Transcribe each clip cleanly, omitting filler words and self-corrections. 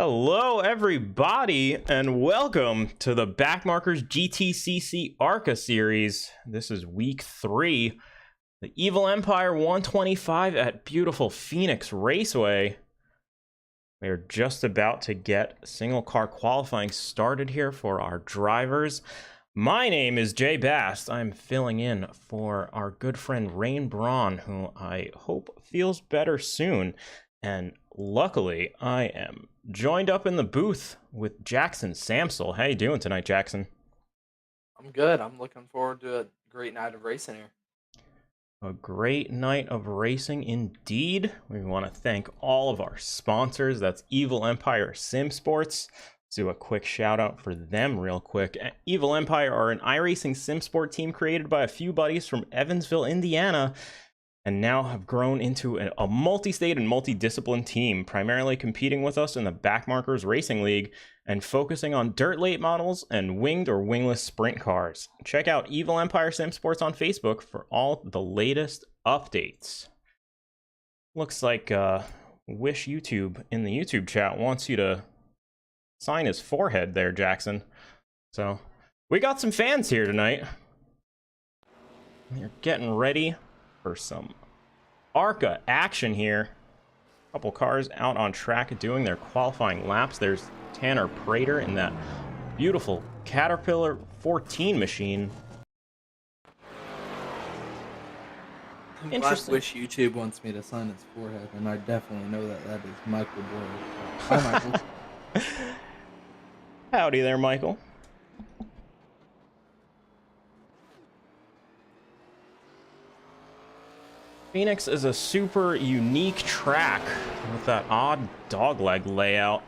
Hello, everybody, and welcome to the Backmarkers GTCC ARCA series. This is week 3. The Evil Empire 125 at beautiful Phoenix Raceway. We are just about to get single car qualifying started here for our drivers. My name is Jay Bast. I'm filling in for our good friend Rain Braun, who I hope feels better soon. And luckily, I am joined up in the booth with Jackson Samsel. How you doing tonight, Jackson? I'm good. I'm looking forward to a great night of racing here. A great night of racing indeed. We want to thank all of our sponsors. That's Evil Empire Simsports. Let's do a quick shout out for them real quick. Evil Empire are an iRacing Simsport team created by a few buddies from Evansville, Indiana, and now have grown into a multi-state and multi-discipline team, primarily competing with us in the Backmarkers Racing League and focusing on dirt late models and winged or wingless sprint cars. Check out Evil Empire Simsports on Facebook for all the latest updates. Looks like Wish YouTube in the YouTube chat wants you to sign his forehead there, Jackson. So we got some fans here tonight. They're getting ready for some ARCA action here. A couple cars out on track doing their qualifying laps. There's Tanner Prater in that beautiful Caterpillar 14 machine. Interesting. Wish YouTube wants me to sign his forehead, and I definitely know that that is Michael Boyle. Hi, Michael. Howdy there, Michael. Phoenix is a super unique track with that odd dogleg layout.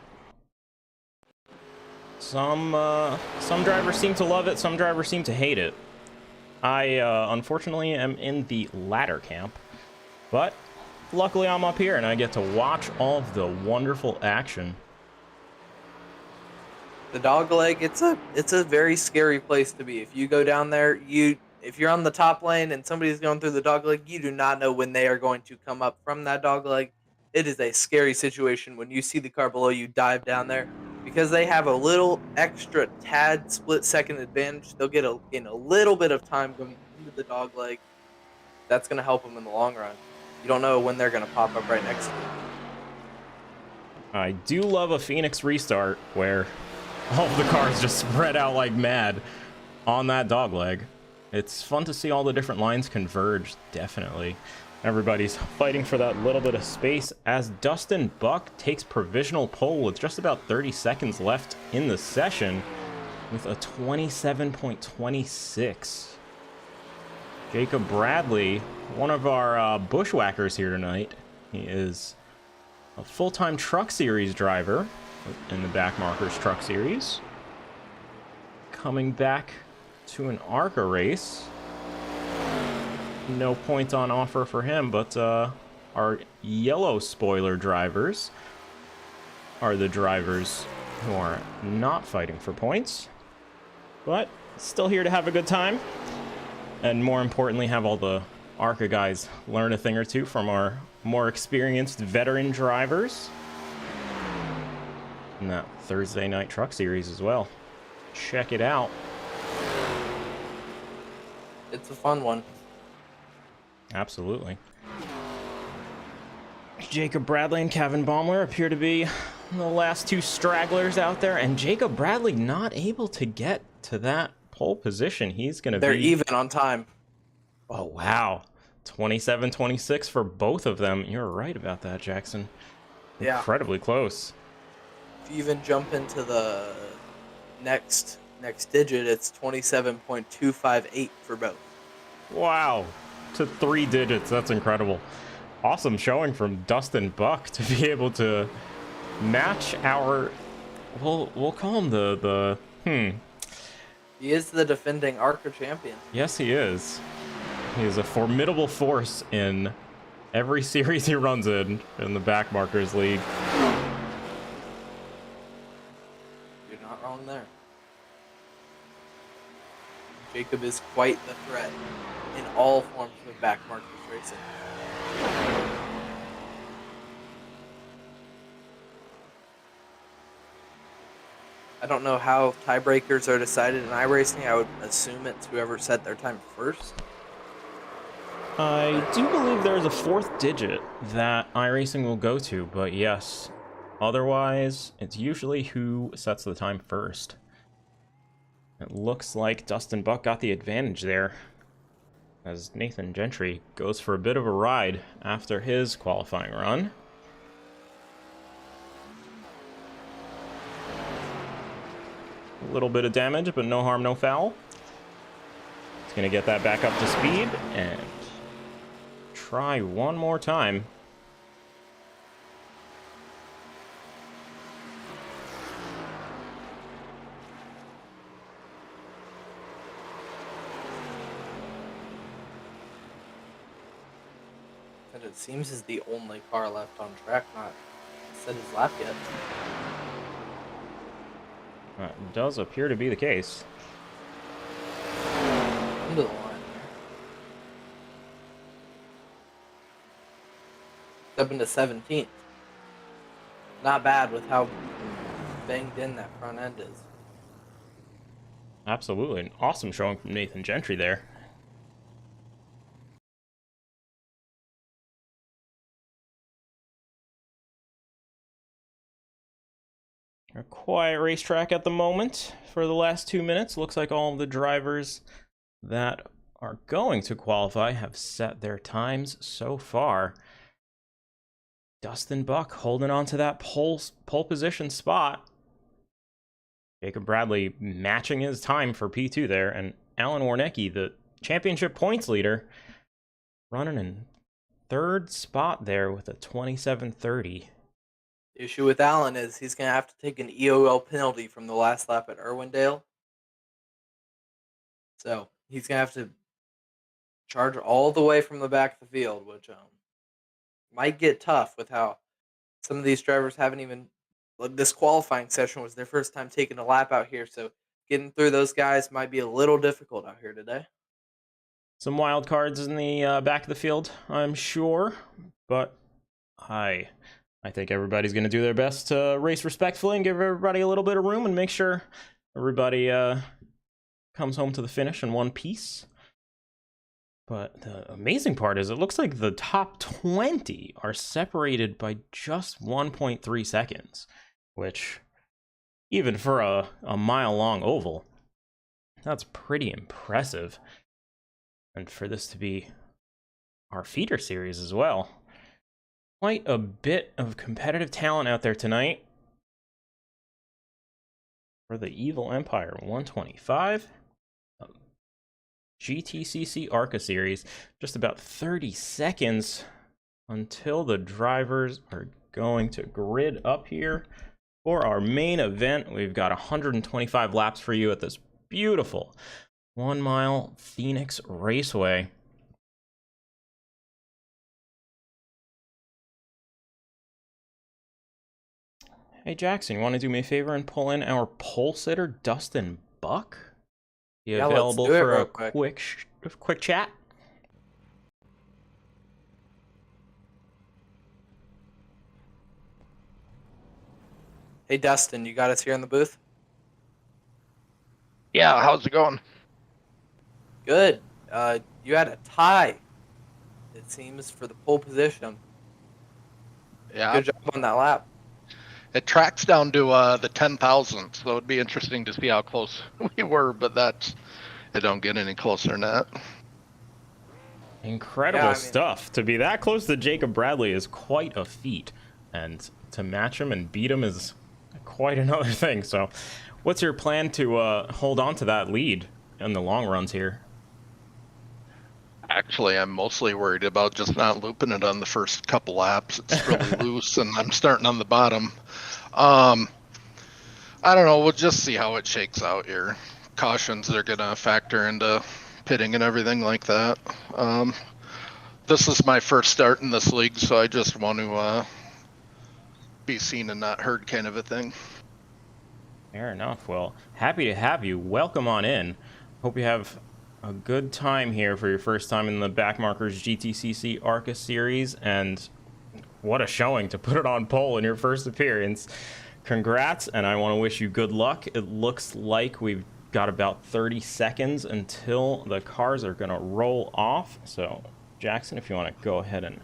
Some drivers seem to love it, some drivers seem to hate it. I unfortunately am in the latter camp, but luckily I'm up here and I get to watch all of the wonderful action. The dogleg, it's a very scary place to be. If you go down there, if you're on the top lane and somebody's going through the dogleg, you do not know when they are going to come up from that dogleg. It is a scary situation when you see the car below you dive down there, because they have a little extra tad split-second advantage. They'll get in a little bit of time going into the dogleg. That's going to help them in the long run. You don't know when they're going to pop up right next to you. I do love a Phoenix restart where all of the cars just spread out like mad on that dogleg. It's fun to see all the different lines converge, definitely. Everybody's fighting for that little bit of space as Dustin Buck takes provisional pole with just about 30 seconds left in the session with a 27.26. Jacob Bradley, one of our bushwhackers here tonight. He is a full-time Truck Series driver in the Backmarkers Truck Series. Coming back to an ARCA race. No points on offer for him, but our yellow spoiler drivers are the drivers who are not fighting for points, but still here to have a good time, and more importantly have all the ARCA guys learn a thing or two from our more experienced veteran drivers in that Thursday night truck series as well. Check it out. It's a fun one. Absolutely. Jacob Bradley and Kevin Baumler appear to be the last two stragglers out there, and Jacob Bradley not able to get to that pole position. He's going to be... They're even on time. Oh, wow. 27-26 for both of them. You're right about that, Jackson. Yeah. Incredibly close. If you even jump into the next digit, it's 27.258 for both. Wow. To 3 digits. That's incredible. Awesome showing from Dustin Buck to be able to match our... We'll call him the He is the defending ARCA champion. Yes, he is. He is a formidable force in every series he runs in the Backmarkers League. You're not wrong there. Jacob is quite the threat in all forms of Backmarkers racing. I don't know how tiebreakers are decided in iRacing. I would assume it's whoever set their time first. I do believe there is a fourth digit that iRacing will go to, but yes, otherwise, it's usually who sets the time first. It looks like Dustin Buck got the advantage there, as Nathan Gentry goes for a bit of a ride after his qualifying run. A little bit of damage, but no harm, no foul. He's going to get that back up to speed and try one more time. And it seems is the only car left on track, not set his lap yet. That does appear to be the case. Into the line there. Up into 17th. Not bad with how banged in that front end is. Absolutely. An awesome showing from Nathan Gentry there. A quiet racetrack at the moment for the last 2 minutes. Looks like all of the drivers that are going to qualify have set their times so far. Dustin Buck holding on to that pole position spot. Jacob Bradley matching his time for P2 there, and Alan Warnecki, the championship points leader, running in third spot there with a 27:30. The issue with Allen is he's going to have to take an EOL penalty from the last lap at Irwindale. So he's going to have to charge all the way from the back of the field, which might get tough with how some of these drivers haven't even. This qualifying session was their first time taking a lap out here, so getting through those guys might be a little difficult out here today. Some wild cards in the back of the field, I'm sure, but I think everybody's going to do their best to race respectfully and give everybody a little bit of room and make sure everybody comes home to the finish in one piece. But the amazing part is it looks like the top 20 are separated by just 1.3 seconds, which, even for a mile-long oval, that's pretty impressive. And for this to be our feeder series as well. Quite a bit of competitive talent out there tonight for the Evil Empire 125 GTCC ARCA series. Just about 30 seconds until the drivers are going to grid up here for our main event. We've got 125 laps for you at this beautiful 1 mile Phoenix Raceway. Hey Jackson, you want to do me a favor and pull in our pole sitter, Dustin Buck? Yeah, available let's do it for real a quick. quick chat? Hey, Dustin, you got us here in the booth? Yeah, how's it going? Good. You had a tie, it seems, for the pole position. Yeah, Good job on that lap. it tracks down to the 10,000, so it'd be interesting to see how close we were, but it don't get any closer than that. Incredible stuff. To be that close to Jacob Bradley is quite a feat, and to match him and beat him is quite another thing. So what's your plan to hold on to that lead in the long runs here? Actually, I'm mostly worried about just not looping it on the first couple laps. It's really loose, and I'm starting on the bottom. I don't know. We'll just see how it shakes out here. Cautions are going to factor into pitting and everything like that. This is my first start in this league, so I just want to be seen and not heard kind of a thing. Fair enough. Well, happy to have you. Welcome on in. Hope you have a good time here for your first time in the Backmarkers GTCC ARCA series, and what a showing to put it on pole in your first appearance. congrats, and I want to wish you good luck. It looks like we've got about 30 seconds until the cars are going to roll off. So, Jackson, if you want to go ahead and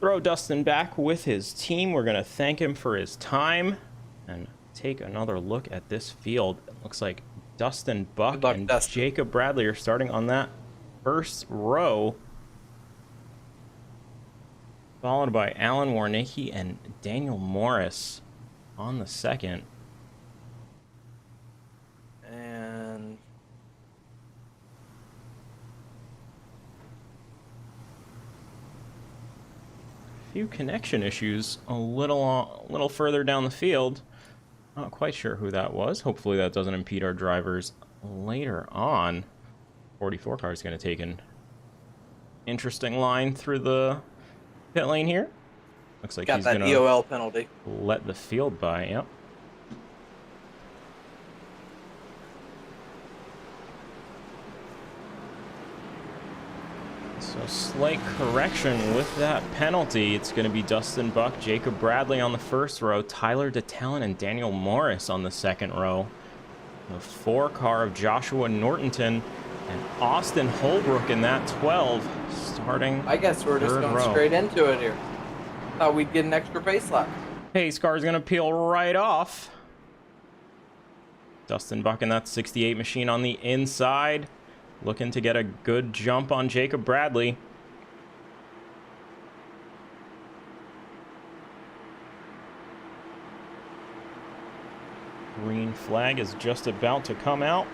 throw Dustin back with his team, we're going to thank him for his time and take another look at this field. It looks like Dustin Buck and Dustin. Jacob Bradley are starting on that first row, followed by Alan Warnicki and Daniel Morris on the second. And a few connection issues a little further down the field. Not quite sure who that was. Hopefully that doesn't impede our drivers later on. 44 car is going to take an interesting line through the pit lane here. Looks like he's going to EOL penalty. let the field by. Yep. So slight correction with that penalty. It's going to be Dustin Buck, Jacob Bradley on the first row, Tyler DeTalon and Daniel Morris on the second row. The 4 car of Joshua Nortonton and Austin Holbrook in that 12, starting I guess we're just going straight into it here. Thought we'd get an extra pace lap. Pace car is going to peel right off. Dustin Buck in that 68 machine on the inside, looking to get a good jump on Jacob Bradley. Green flag is just about to come out.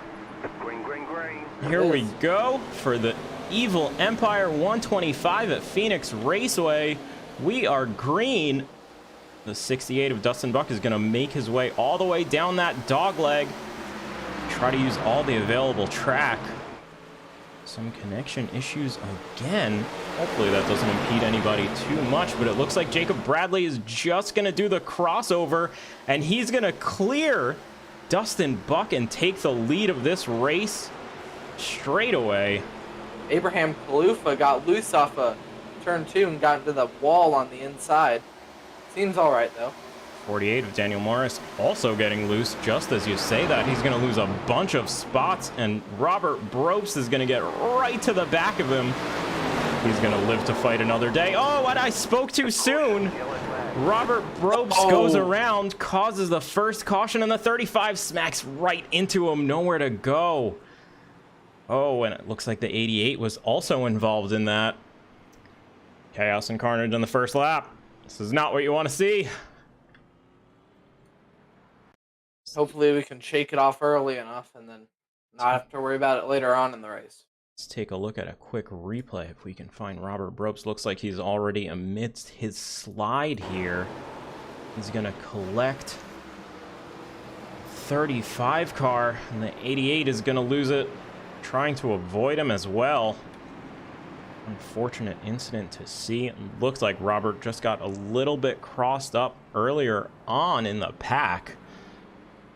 Green, green, green. Here we go for the Evil Empire 125 at Phoenix Raceway. We are green. The 68 of Dustin Buck is going to make his way all the way down that dog leg. Try to use all the available track. Some connection issues again. Hopefully that doesn't impede anybody too much, but it looks like Jacob Bradley is just going to do the crossover, and he's going to clear Dustin Buck and take the lead of this race straight away. Abraham Kalufa got loose off a turn 2 and got into the wall on the inside. Seems all right, though. 48 of Daniel Morris also getting loose. Just as you say that, he's going to lose a bunch of spots, and Robert Brobst is going to get right to the back of him. He's going to live to fight another day. Oh, and I spoke too soon. Robert Brobst goes around, causes the first caution, and the 35 smacks right into him. Nowhere to go. Oh, and it looks like the 88 was also involved in that. Chaos and carnage on the first lap. This is not what you want to see. Hopefully we can shake it off early enough and then not have to worry about it later on in the race. Let's take a look at a quick replay if we can find Robert Brobst. Looks like he's already amidst his slide here. He's going to collect 35 car, and the 88 is going to lose it, trying to avoid him as well. Unfortunate incident to see. It looks like Robert just got a little bit crossed up earlier on in the pack,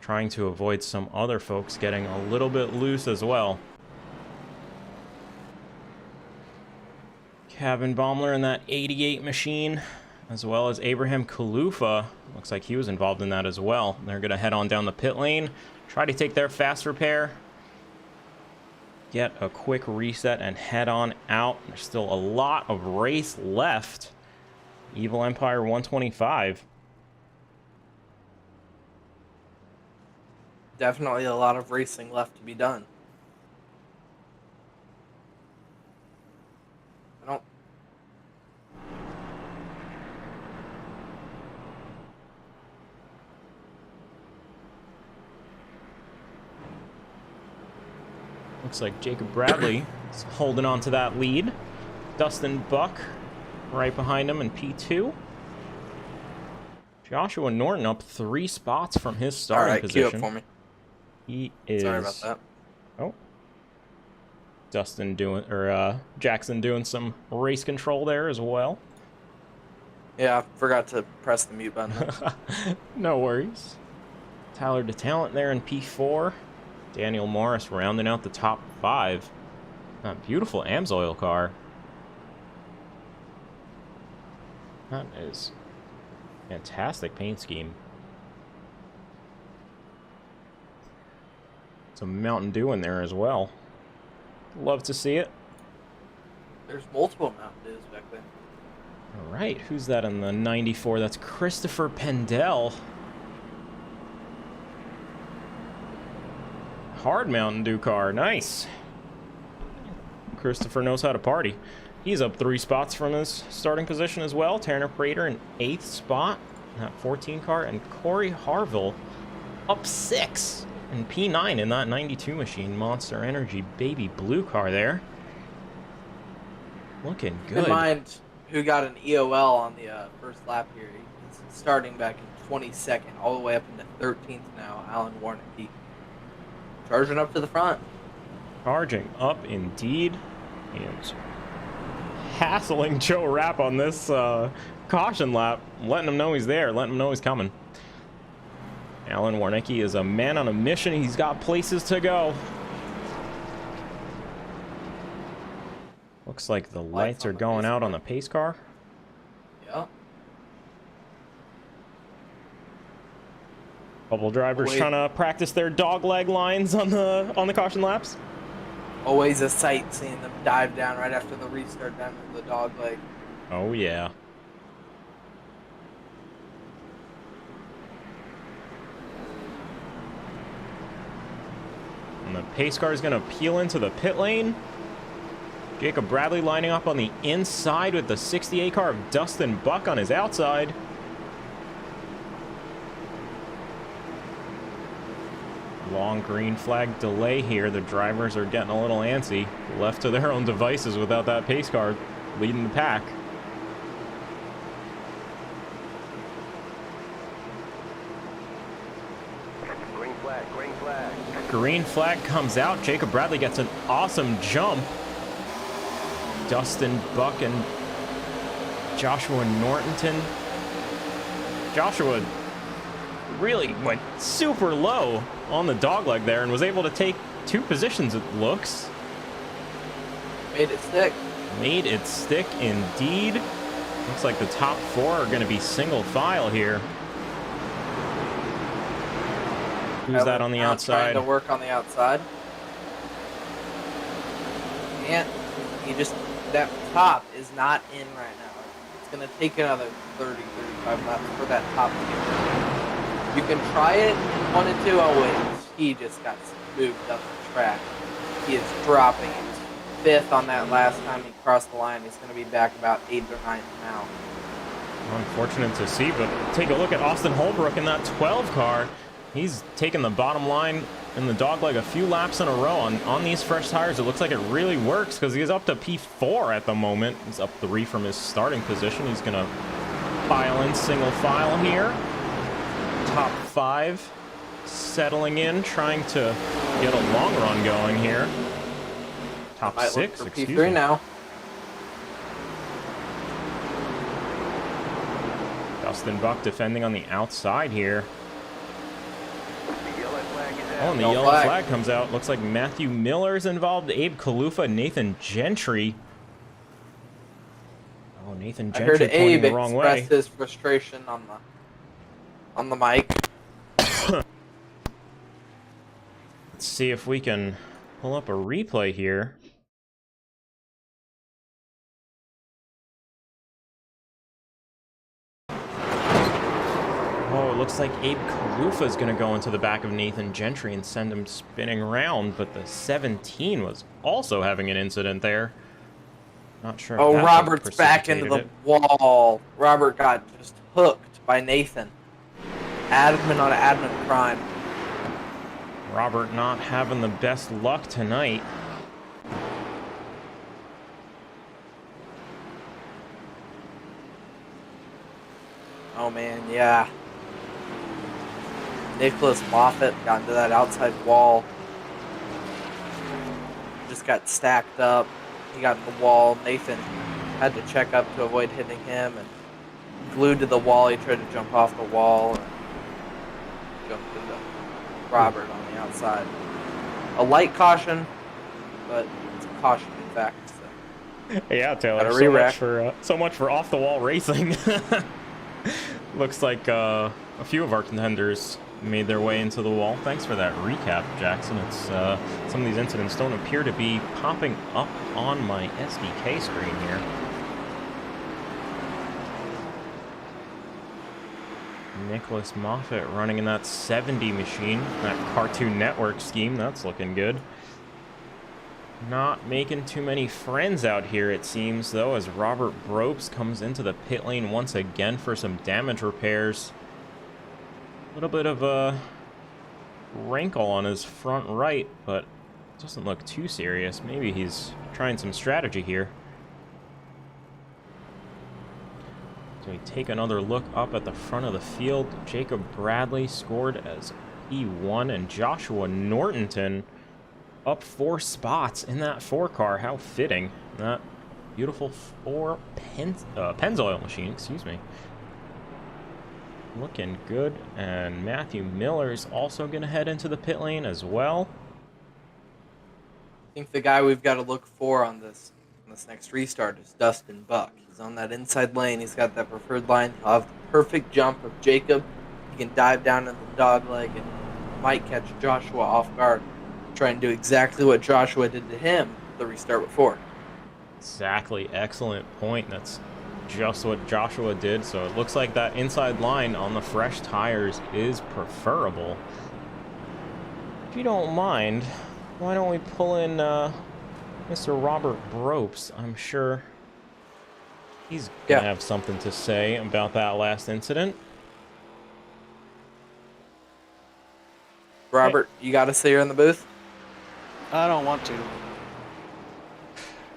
trying to avoid some other folks getting a little bit loose as well. Kevin Baumler in that 88 machine, as well as Abraham Kalufa. Looks like he was involved in that as well. They're going to head on down the pit lane, try to take their fast repair, get a quick reset, and head on out. There's still a lot of race left. Evil Empire 125. Definitely a lot of racing left to be done. Looks like Jacob Bradley is holding on to that lead. Dustin Buck right behind him in P2. Joshua Norton up 3 spots from his starting position. Queue up for me. He is. Sorry about that. Oh. Dustin doing, or Jackson doing some race control there as well. Yeah, I forgot to press the mute button. No worries. Tyler DeTalent there in P4. Daniel Morris rounding out the top 5. That beautiful AMSOIL car. That is fantastic paint scheme. Some Mountain Dew in there as well. Love to see it. There's multiple Mountain Dews back there. All right, who's that in the 94? That's Christopher Pendell. Hard Mountain Dew car, nice. Christopher knows how to party. He's up 3 spots from his starting position as well. Tanner Prater in 8th spot, that 14 car, and Corey Harville up 6 in P9 in that 92 machine. Monster Energy baby blue car there. Looking good. Keep in mind who got an EOL on the first lap here. He's starting back in 22nd, all the way up into 13th now. Alan Warnicki charging up to the front. Charging up indeed. And hassling Joe Rapp on this caution lap, letting him know he's there, letting him know he's coming. Alan Warnicki is a man on a mission. He's got places to go. Looks like the lights are going out on the pace car. Yeah. Couple drivers trying to practice their dog leg lines on the caution laps. Always a sight seeing them dive down right after the restart down into the dog leg. Oh yeah. And the pace car is going to peel into the pit lane. Jacob Bradley lining up on the inside with the 68 car of Dustin Buck on his outside. Long green flag delay here. The drivers are getting a little antsy. Left to their own devices without that pace car leading the pack. Green flag, green flag. Green flag comes out. Jacob Bradley gets an awesome jump. Dustin Buck and Joshua Nortonton. Joshua really went super low on the dogleg there and was able to take 2 positions, it looks. Made it stick. Made it stick indeed. Looks like the top 4 are going to be single file here. Who's that on the outside? Trying to work on the outside. And he just, that top is not in right now. It's going to take another 30, 35 laps for that top to get in. You can try it in 1 and 2. Oh wait, he just got moved up the track. He is dropping. He was 5th on that last time he crossed the line. He's going to be back about 8th or 9th now. Unfortunate to see, but take a look at Austin Holbrook in that 12 car. He's taken the bottom line in the dogleg a few laps in a row on these fresh tires. It looks like it really works because he's up to P4 at the moment. He's up 3 from his starting position. He's going to file in single file here. Top 5 settling in, trying to get a long run going here. Top 6, excuse P3 me. now. Dustin Buck defending on the outside here. The yellow flag is Oh, out. and the No yellow flag. flag comes out. Looks like Matthew Miller's involved. Abe Kalufa, Nathan Gentry. Oh, Nathan I Gentry heard pointing Abe the wrong way. express his frustration on the mic. Let's see if we can pull up a replay here. Oh, it looks like Abe Kalufa is going to go into the back of Nathan Gentry and send him spinning around, but the 17 was also having an incident there. Not sure if Oh, that's what Robert's back into the precipitated wall. Robert got just hooked by Nathan. Admin on admin crime. it. Robert not having the best luck tonight. Oh man, yeah. Nicholas Moffat got into that outside wall. Just got stacked up. He got in the wall. Nathan had to check up to avoid hitting him, and glued to the wall. He tried to jump off the wall and jumped into Robert on the outside. A light caution, but it's a caution in fact. So. Yeah, Taylor. Gotta So much for off the wall racing. Looks like a few of our contenders made their way into the wall. Thanks for that recap, Jackson. It's some of these incidents don't appear to be popping up on my SDK screen here. Nicholas Moffat running in that 70 machine, that Cartoon Network scheme. That's looking good. Not making too many friends out here, it seems, though, as Robert Bropes comes into the pit lane once again for some damage repairs. A little bit of a wrinkle on his front right, but doesn't look too serious. Maybe he's trying some strategy here. So we take another look up at the front of the field. Jacob Bradley scored as P1, and Joshua Nortonton up 4 spots in that 4 car. How fitting. That beautiful 4 Pennzoil machine, excuse me. Looking good. And Matthew Miller is also going to head into the pit lane as well. I think the guy we've got to look for on this next restart is Dustin Buck. He's on that inside lane. He's got that preferred line. He'll have the perfect jump of Jacob. He can dive down in the dog leg and might catch Joshua off guard. Try and do exactly what Joshua did to him the restart before. Exactly. Excellent point. That's just what Joshua did. So it looks like that inside line on the fresh tires is preferable. If you don't mind, why don't we pull in Mr. Robert Bropes? I'm sure he's gonna have something to say about that last incident. Robert, you got to say you're in the booth? I don't want to.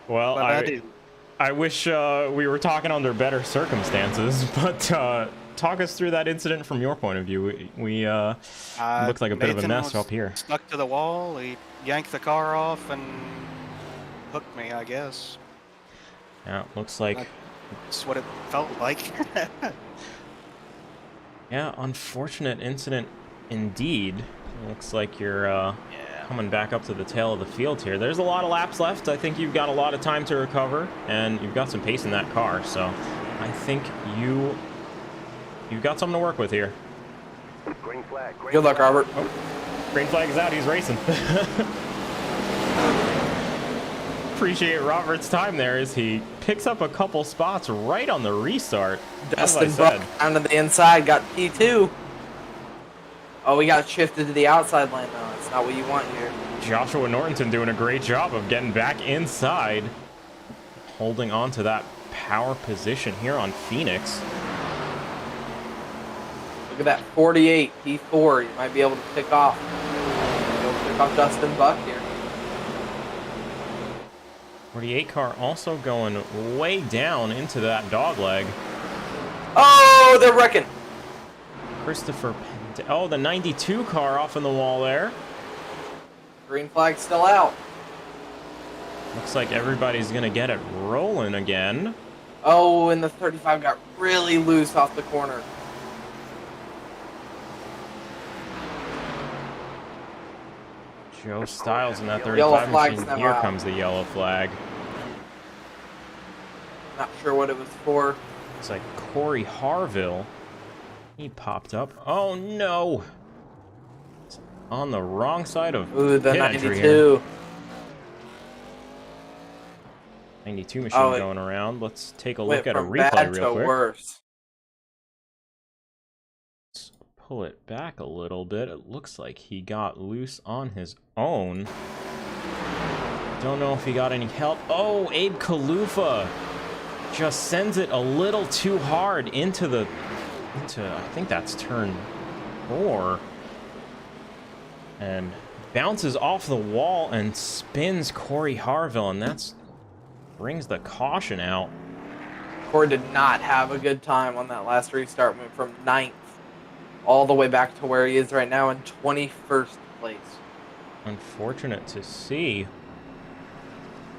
Well, but I do. I wish we were talking under better circumstances, but talk us through that incident from your point of view. We looks like a bit of a mess up here. Stuck to the wall. He yanked the car off and hooked me, I guess. Yeah, looks like that's what it felt like. Yeah, unfortunate incident indeed. Looks like you're coming back up to the tail of the field here. There's a lot of laps left. I think you've got a lot of time to recover, and you've got some pace in that car. So I think you've got something to work with here. Green flag. Green Good luck, flag. Robert. Oh, green flag is out. He's racing. Appreciate Robert's time there as he picks up a couple spots right on the restart. Dustin Buck down to the inside, got P2. Oh, we got shifted to the outside lane, though. That's not what you want here. Joshua Nortonton doing a great job of getting back inside, holding on to that power position here on Phoenix. Look at that 48 P4. You might be able to pick off. Dustin Buck here. 48 car also going way down into that dog leg. Oh, they're wrecking. Christopher oh, the 92 car off in the wall there. Green flag still out. Looks like everybody's gonna get it rolling again. Oh, and the 35 got really loose off the corner. Joe Styles in that Yellow 35 flag's machine. now Here out. comes the yellow flag. Not sure what it was for. It's like Corey Harville. He popped up. Oh no! It's on the wrong side of Ooh, the pit entry 92. here. 92 machine Oh, going around. Let's take a Went look at a from replay bad real to quick. worse. Let's pull it back a little bit. It looks like he got loose on his own. Don't know if he got any help. Oh, Abe Kalufa just sends it a little too hard into I think that's turn 4. And bounces off the wall and spins Corey Harville, and that's brings the caution out. Corey did not have a good time on that last restart. Went from 9th all the way back to where he is right now in 21st place. Unfortunate to see.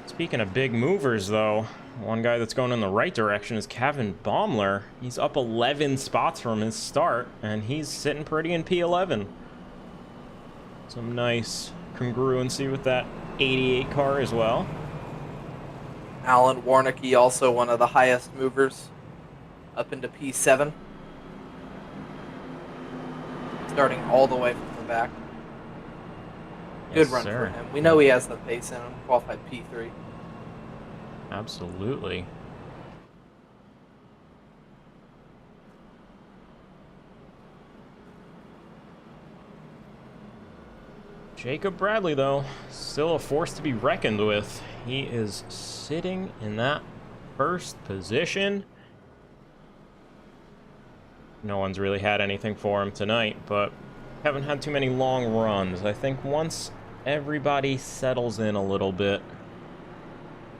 Speaking of big movers, though, one guy that's going in the right direction is Kevin Baumler. He's up 11 spots from his start, and he's sitting pretty in P11. Some nice congruency with that 88 car as well. Alan Warnicki, also one of the highest movers, up into P7. starting all the way from the back. Good Yes, run sir. for him. We know he has the pace in him. Qualified P3. Absolutely. Jacob Bradley, though, still a force to be reckoned with. He is sitting in that first position. No one's really had anything for him tonight, but haven't had too many long runs. I think once everybody settles in a little bit,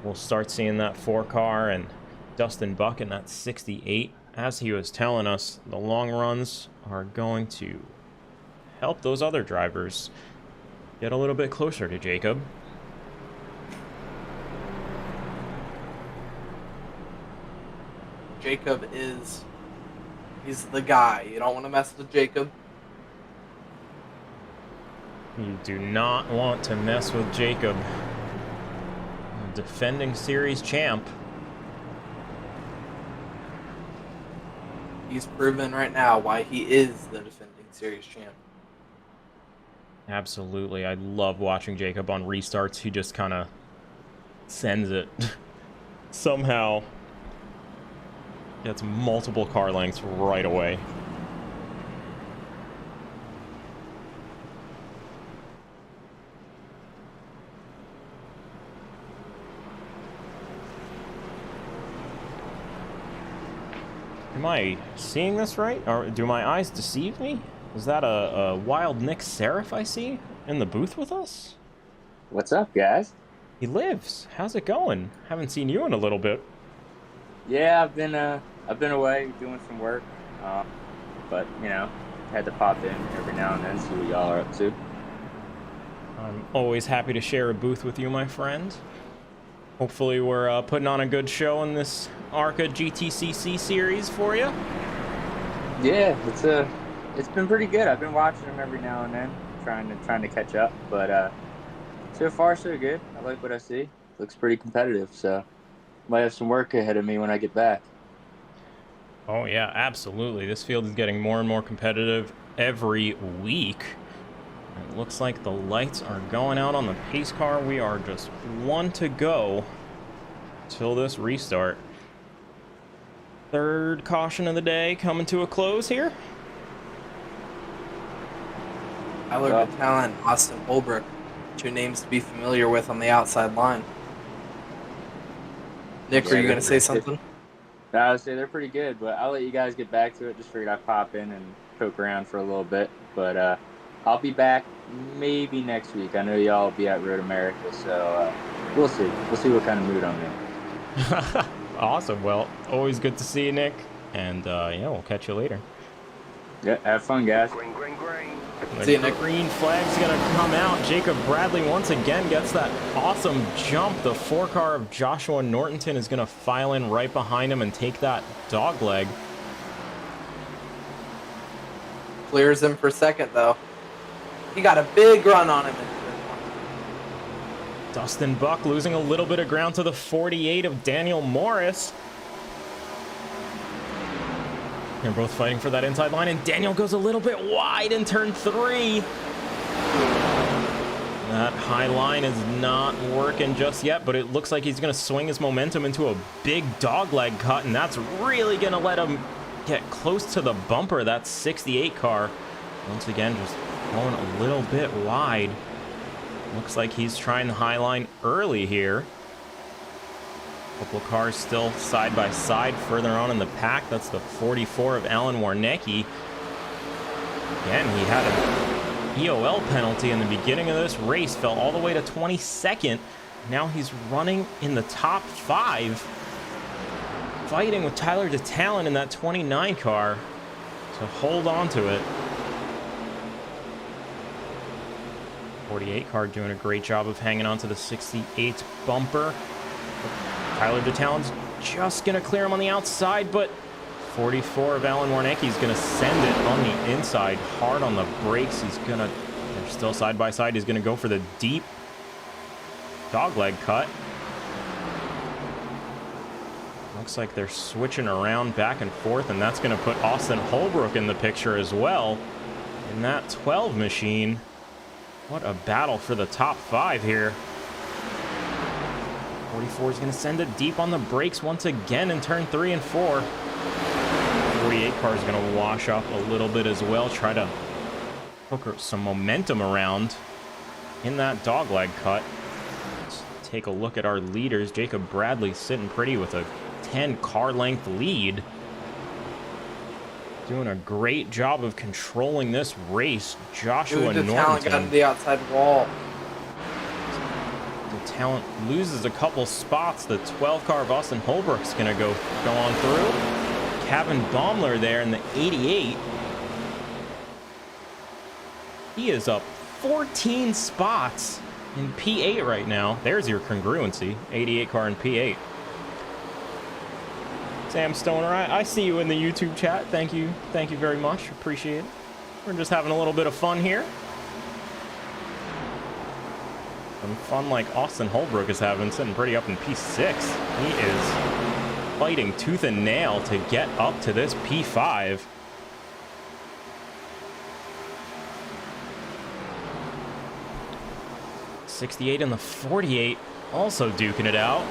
we'll start seeing that 4-car and Dustin Buck in that 68. As he was telling us, the long runs are going to help those other drivers get a little bit closer to Jacob. Jacob he's the guy. You don't want to mess with Jacob. You do not want to mess with Jacob. Defending series champ. He's proven right now why he is the defending series champ. Absolutely. I love watching Jacob on restarts. He just kind of sends it. Somehow gets multiple car lengths right away. Am I seeing this right? Or do my eyes deceive me? Is that a wild Nick Seraph I see in the booth with us? What's up, guys? He lives. How's it going? Haven't seen you in a little bit. Yeah, I've been away doing some work, but you know, had to pop in every now and then, see what y'all are up to. I'm always happy to share a booth with you, my friend. Hopefully we're putting on a good show in this ARCA GTCC series for you. Yeah, it's been pretty good. I've been watching them every now and then, trying to catch up, but so far so good. I like what I see. Looks pretty competitive, so might have some work ahead of me when I get back. Oh yeah, absolutely. This field is getting more and more competitive every week. It looks like the lights are going out on the pace car. We are just one to go till this restart. Third caution of the day coming to a close here. Tyler DeTalent, Austin Holbrook, 2 names to be familiar with on the outside line. Nick, were you going to say something? I would say they're pretty good, but I'll let you guys get back to it. Just figured I'd pop in and poke around for a little bit, but I'll be back maybe next week. I know y'all will be at Road America, so we'll see. We'll see what kind of mood I'm in. Awesome. Well, always good to see you, Nick. And yeah, we'll catch you later. Yeah, have fun, guys. Green. The green flag's gonna come out. Jacob Bradley once again gets that awesome jump. The 4-car of Joshua Nortonton is gonna file in right behind him and take that dog leg. Clears him for second, though. He got a big run on him. Dustin Buck losing a little bit of ground to the 48 of Daniel Morris. They're both fighting for that inside line, and Daniel goes a little bit wide in turn 3. That high line is not working just yet, but it looks like he's going to swing his momentum into a big dogleg cut, and that's really going to let him get close to the bumper. That 68 car, once again, just going a little bit wide. Looks like he's trying the high line early here. Couple of cars still side by side further on in the pack. That's the 44 of Alan Warnecki. Again, he had an EOL penalty in the beginning of this race, fell all the way to 22nd. Now he's running in the top 5, fighting with Tyler DeTalent in that 29 car to hold on to it. 48 car doing a great job of hanging on to the 68 bumper. Tyler DeTalent's just going to clear him on the outside, but 44 of Alan Warnecki is going to send it on the inside, hard on the brakes. They're still side by side. He's going to go for the deep dogleg cut. Looks like they're switching around back and forth, and that's going to put Austin Holbrook in the picture as well. in that 12 machine. What a battle for the top 5 here. 44 is going to send it deep on the brakes once again in turn 3 and 4. 48 car is going to wash up a little bit as well, try to hook some momentum around in that dogleg cut. Let's take a look at our leaders. Jacob Bradley sitting pretty with a 10 car length lead. Doing a great job of controlling this race. Joshua the talent got into the outside wall. The talent loses a couple spots. The 12 car of Austin Holbrook's going to go on through. Kevin Baumler there in the 88. He is up 14 spots in P8 right now. There's your congruency. 88 car in P8. Sam Stoner, I see you in the YouTube chat. Thank you very much. Appreciate it. We're just having a little bit of fun here. Some fun like Austin Holbrook is having, sitting pretty up in P6. He is fighting tooth and nail to get up to this P5. '68 and the 48 also duking it out.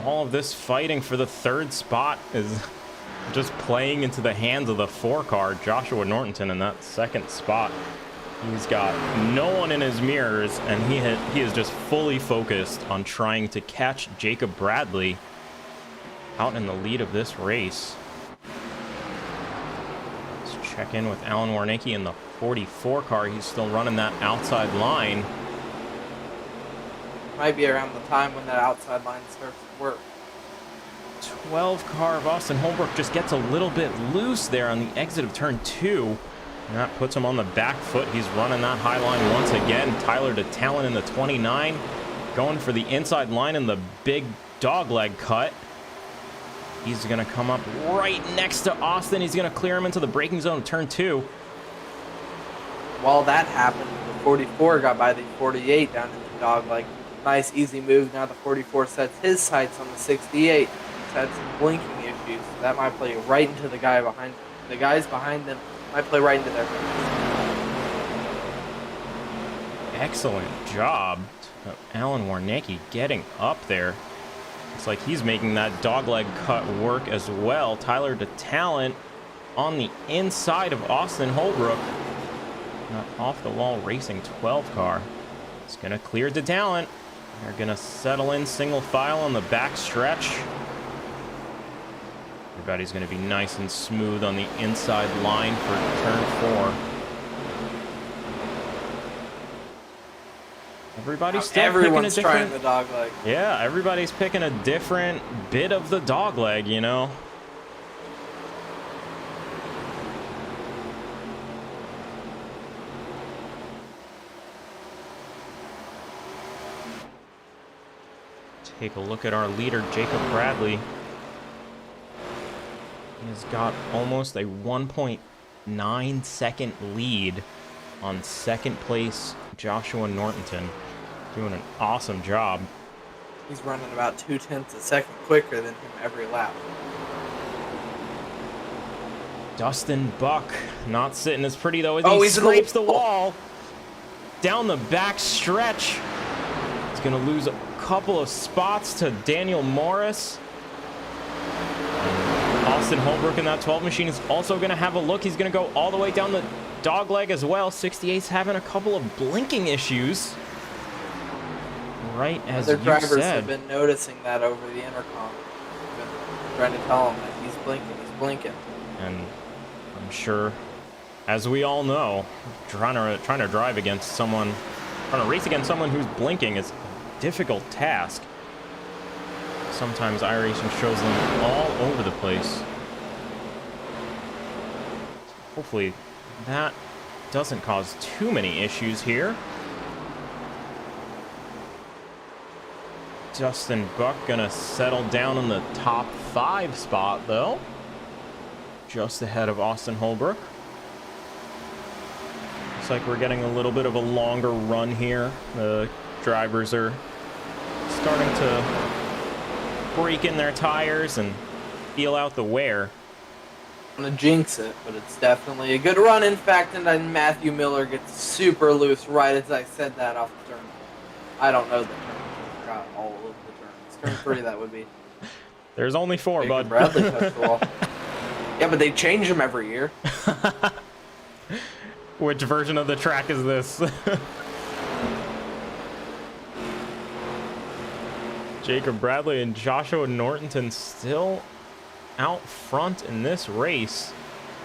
All of this fighting for the 3rd spot is just playing into the hands of the 4 car, Joshua Nortonton, in that 2nd spot. He's got no one in his mirrors, and he is just fully focused on trying to catch Jacob Bradley out in the lead of this race. Let's check in with Alan Warnicki in the 44 car. He's still running that outside line. Might be around the time when that outside line starts to work. 12 car of Austin Holbrook just gets a little bit loose there on the exit of turn 2. And that puts him on the back foot. He's running that high line once again. Tyler DeTalon in the 29. Going for the inside line in the big dogleg cut. He's going to come up right next to Austin. He's going to clear him into the braking zone of turn 2. While that happened, the 44 got by the 48 down in the dogleg. Nice, easy move. Now the 44 sets his sights on the 68. He's had some blinking issues. So that might play right into the guy behind. The guys behind them might play right into their face. Excellent job of Alan Warnicki getting up there. Looks like he's making that dogleg cut work as well. Tyler DeTalent on the inside of Austin Holbrook. Not off the wall racing 12 car. It's going to clear DeTalent. They're going to settle in single file on the back stretch. Everybody's going to be nice and smooth on the inside line for turn 4. Everybody's still everyone's picking a trying different... the dogleg. Yeah, everybody's picking a different bit of the dogleg, you know. Take a look at our leader, Jacob Bradley. He's got almost a 1.9 second lead on 2nd place Joshua Nortonton. Doing an awesome job. He's running about 0.2 a second quicker than him every lap. Dustin Buck not sitting as pretty though as Oh, he he's in the scrapes the wall. wall. Down the back stretch. He's going to lose a couple of spots to Daniel Morris. Austin Holbrook in that 12 machine is also going to have a look. He's going to go all the way down the dogleg as well. 68's having a couple of blinking issues. Right as Other you drivers said. have been noticing that over the intercom. Been trying to tell him that he's blinking. And I'm sure, as we all know, trying to drive against someone, trying to race against someone who's blinking is a difficult task. Sometimes iRacing shows them all over the place. Hopefully that doesn't cause too many issues here. Justin Buck gonna settle down in the top 5 spot though. Just ahead of Austin Holbrook. Looks like we're getting a little bit of a longer run here. The drivers are starting to break in their tires and feel out the wear. gonna jinx it, but it's definitely a good run. In fact, and then Matthew Miller gets super loose right as I said that off the turn. I don't know the turn. I forgot all of the turns. Turn 3, that would be. There's only 4, Jacob bud. Bradley touched the wall. Yeah, but they change them every year. Which version of the track is this? Jacob Bradley and Joshua Nortonton still out front in this race.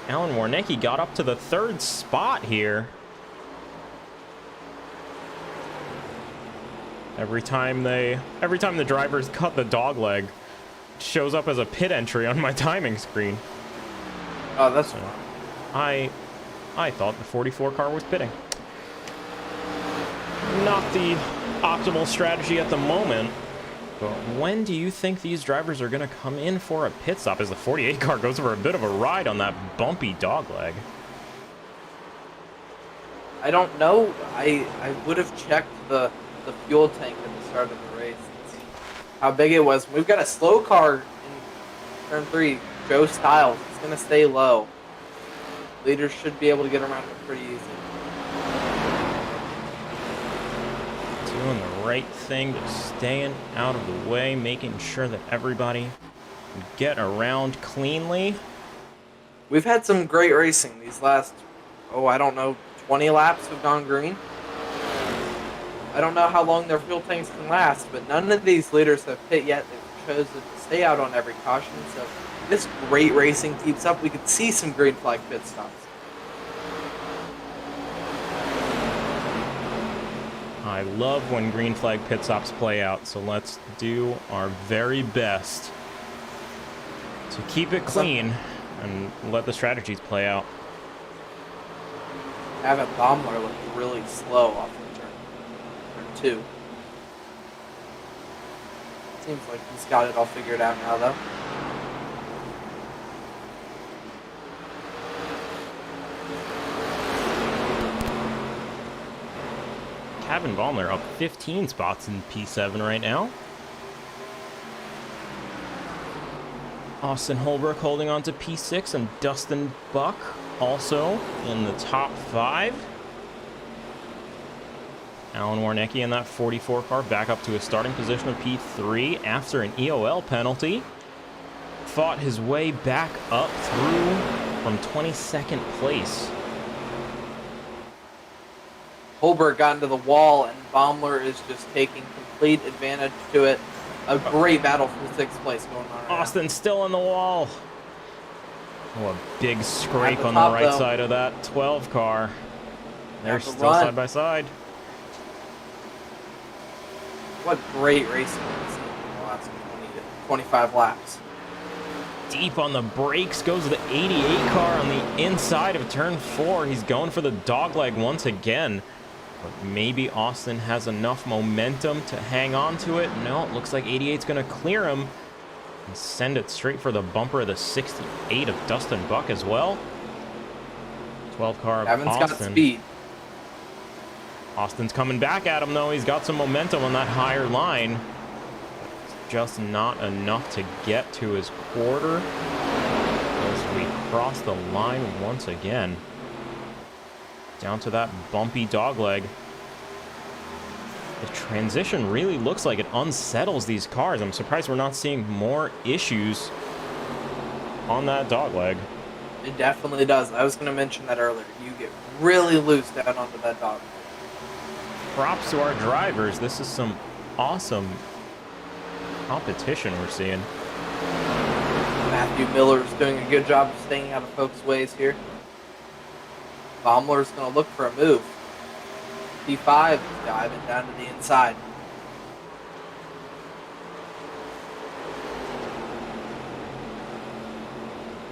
Alan Warnecki got up to the 3rd spot here. Every time the drivers cut the dog leg, it shows up as a pit entry on my timing screen. Oh, that's fine. I thought the 44 car was pitting. Not the optimal strategy at the moment. But when do you think these drivers are going to come in for a pit stop as the 48 car goes for a bit of a ride on that bumpy dog leg? I don't know. I would have checked the fuel tank at the start of the race and see how big it was. We've got a slow car in turn 3, Joe Styles. It's going to stay low. Leaders should be able to get around it pretty easy. Doing the right thing, just staying out of the way, making sure that everybody can get around cleanly. We've had some great racing these last, I don't know, 20 laps have gone green. I don't know how long their fuel tanks can last, but none of these leaders have pit yet. They've chosen to stay out on every caution. So if this great racing keeps up, we could see some green flag pit stops. I love when green flag pit stops play out, so let's do our very best to keep it clean and let the strategies play out. Evan Baumler looked really slow off the turn 2. Seems like he's got it all figured out now, though. Kevin Baumler up 15 spots in P7 right now. Austin Holbrook holding on to P6, and Dustin Buck also in the top 5. Alan Warnecki in that 44 car back up to his starting position of P3 after an EOL penalty. Fought his way back up through from 22nd place. Holberg got into the wall, and Baumler is just taking complete advantage to it. A great battle for 6th place going on right Austin now. still in the wall. Oh, a big scrape the on top, the right though. side of that 12 car. They're At the still run. side by side. What great racing we've seen in the last 20 to 25 laps. Deep on the brakes goes the 88 car on the inside of turn 4. He's going for the dogleg once again. But maybe Austin has enough momentum to hang on to it. No, it looks like 88's going to clear him and send it straight for the bumper of the 68 of Dustin Buck as well. 12 car of Evan's Austin. got speed. Austin's coming back at him, though. He's got some momentum on that higher line. It's just not enough to get to his quarter as we cross the line once again. Down to that bumpy dogleg. The transition really looks like it unsettles these cars. I'm surprised we're not seeing more issues on that dogleg. It definitely does. I was going to mention that earlier. You get really loose down onto that dog. Props to our drivers. This is some awesome competition we're seeing. Matthew Miller's doing a good job of staying out of folks' ways here. Baumler's going to look for a move. P5 is diving down to the inside.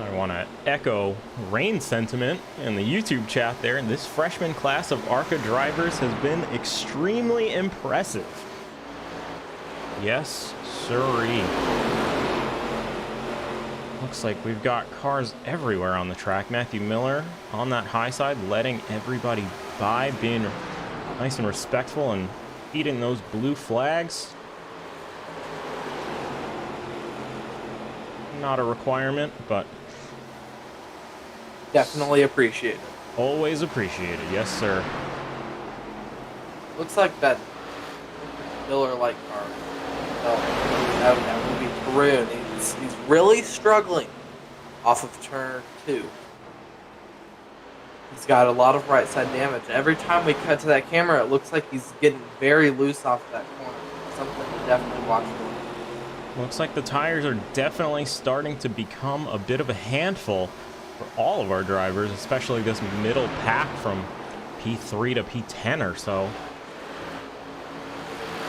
I want to echo Rain's sentiment in the YouTube chat there. This freshman class of ARCA drivers has been extremely impressive. Yes, sirree. Looks like we've got cars everywhere on the track. Matthew Miller on that high side, letting everybody by, being nice and respectful and feeding those blue flags. Not a requirement, but Definitely appreciate it. Always appreciated. Yes, sir. Looks like that Miller-like car. Oh, that would be Tarun. He's really struggling off of turn 2. He's got a lot of right side damage. Every time we cut to that camera, it looks like he's getting very loose off that corner. Something to definitely watch for. Looks like the tires are definitely starting to become a bit of a handful for all of our drivers, especially this middle pack from P3 to P10 or so.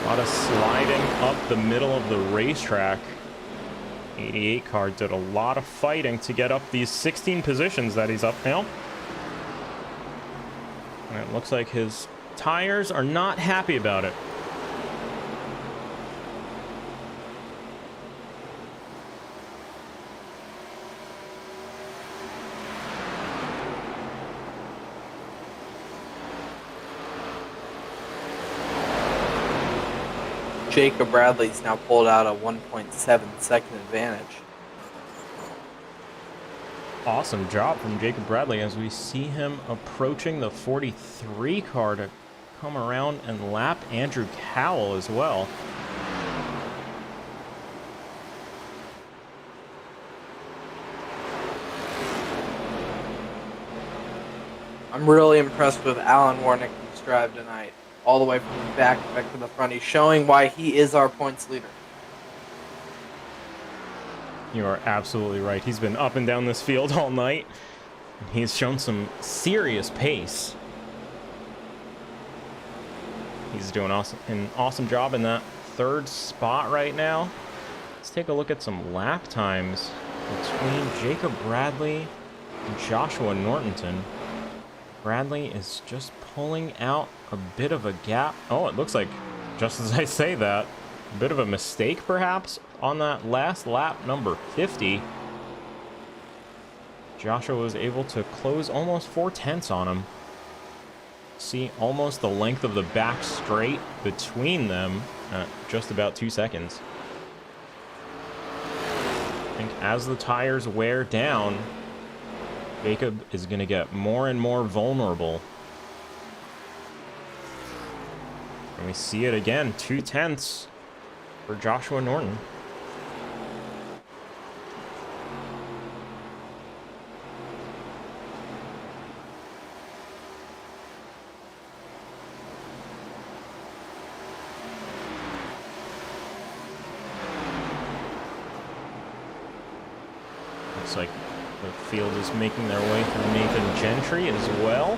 A lot of sliding up the middle of the racetrack. 88 car did a lot of fighting to get up these 16 positions that he's up now. And it looks like his tires are not happy about it. Jacob Bradley's now pulled out a 1.7 second advantage. Awesome job from Jacob Bradley as we see him approaching the 43 car to come around and lap Andrew Cowell as well. I'm really impressed with Alan Warnick's drive tonight. All the way from the back to the front. He's showing why he is our points leader. You are absolutely right. He's been up and down this field all night. He's shown some serious pace. He's doing an awesome job in that third spot right now. Let's take a look at some lap times between Jacob Bradley and Joshua Nortonton. Bradley is just pulling out a bit of a gap. Oh, it looks like, just as I say that, a bit of a mistake perhaps on that last lap, number 50. Joshua was able to close almost 4/10 on him. See almost the length of the back straight between them at just about 2 seconds. I think as the tires wear down, Jacob is going to get more and more vulnerable. And we see it again, 2/10 for Joshua Norton. Looks like the field is making their way through Nathan Gentry as well.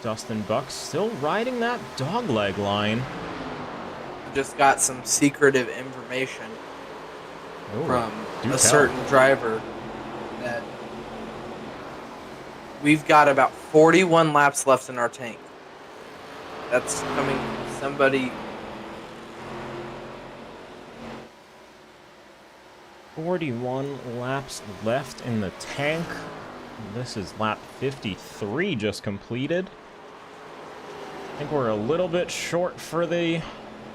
Dustin Buck still riding that dogleg line. Just got some secretive information from do a tell. certain driver that we've got about 41 laps left in our tank. That's coming from somebody. 41 laps left in the tank. This is lap 53 just completed. I think we're a little bit short for the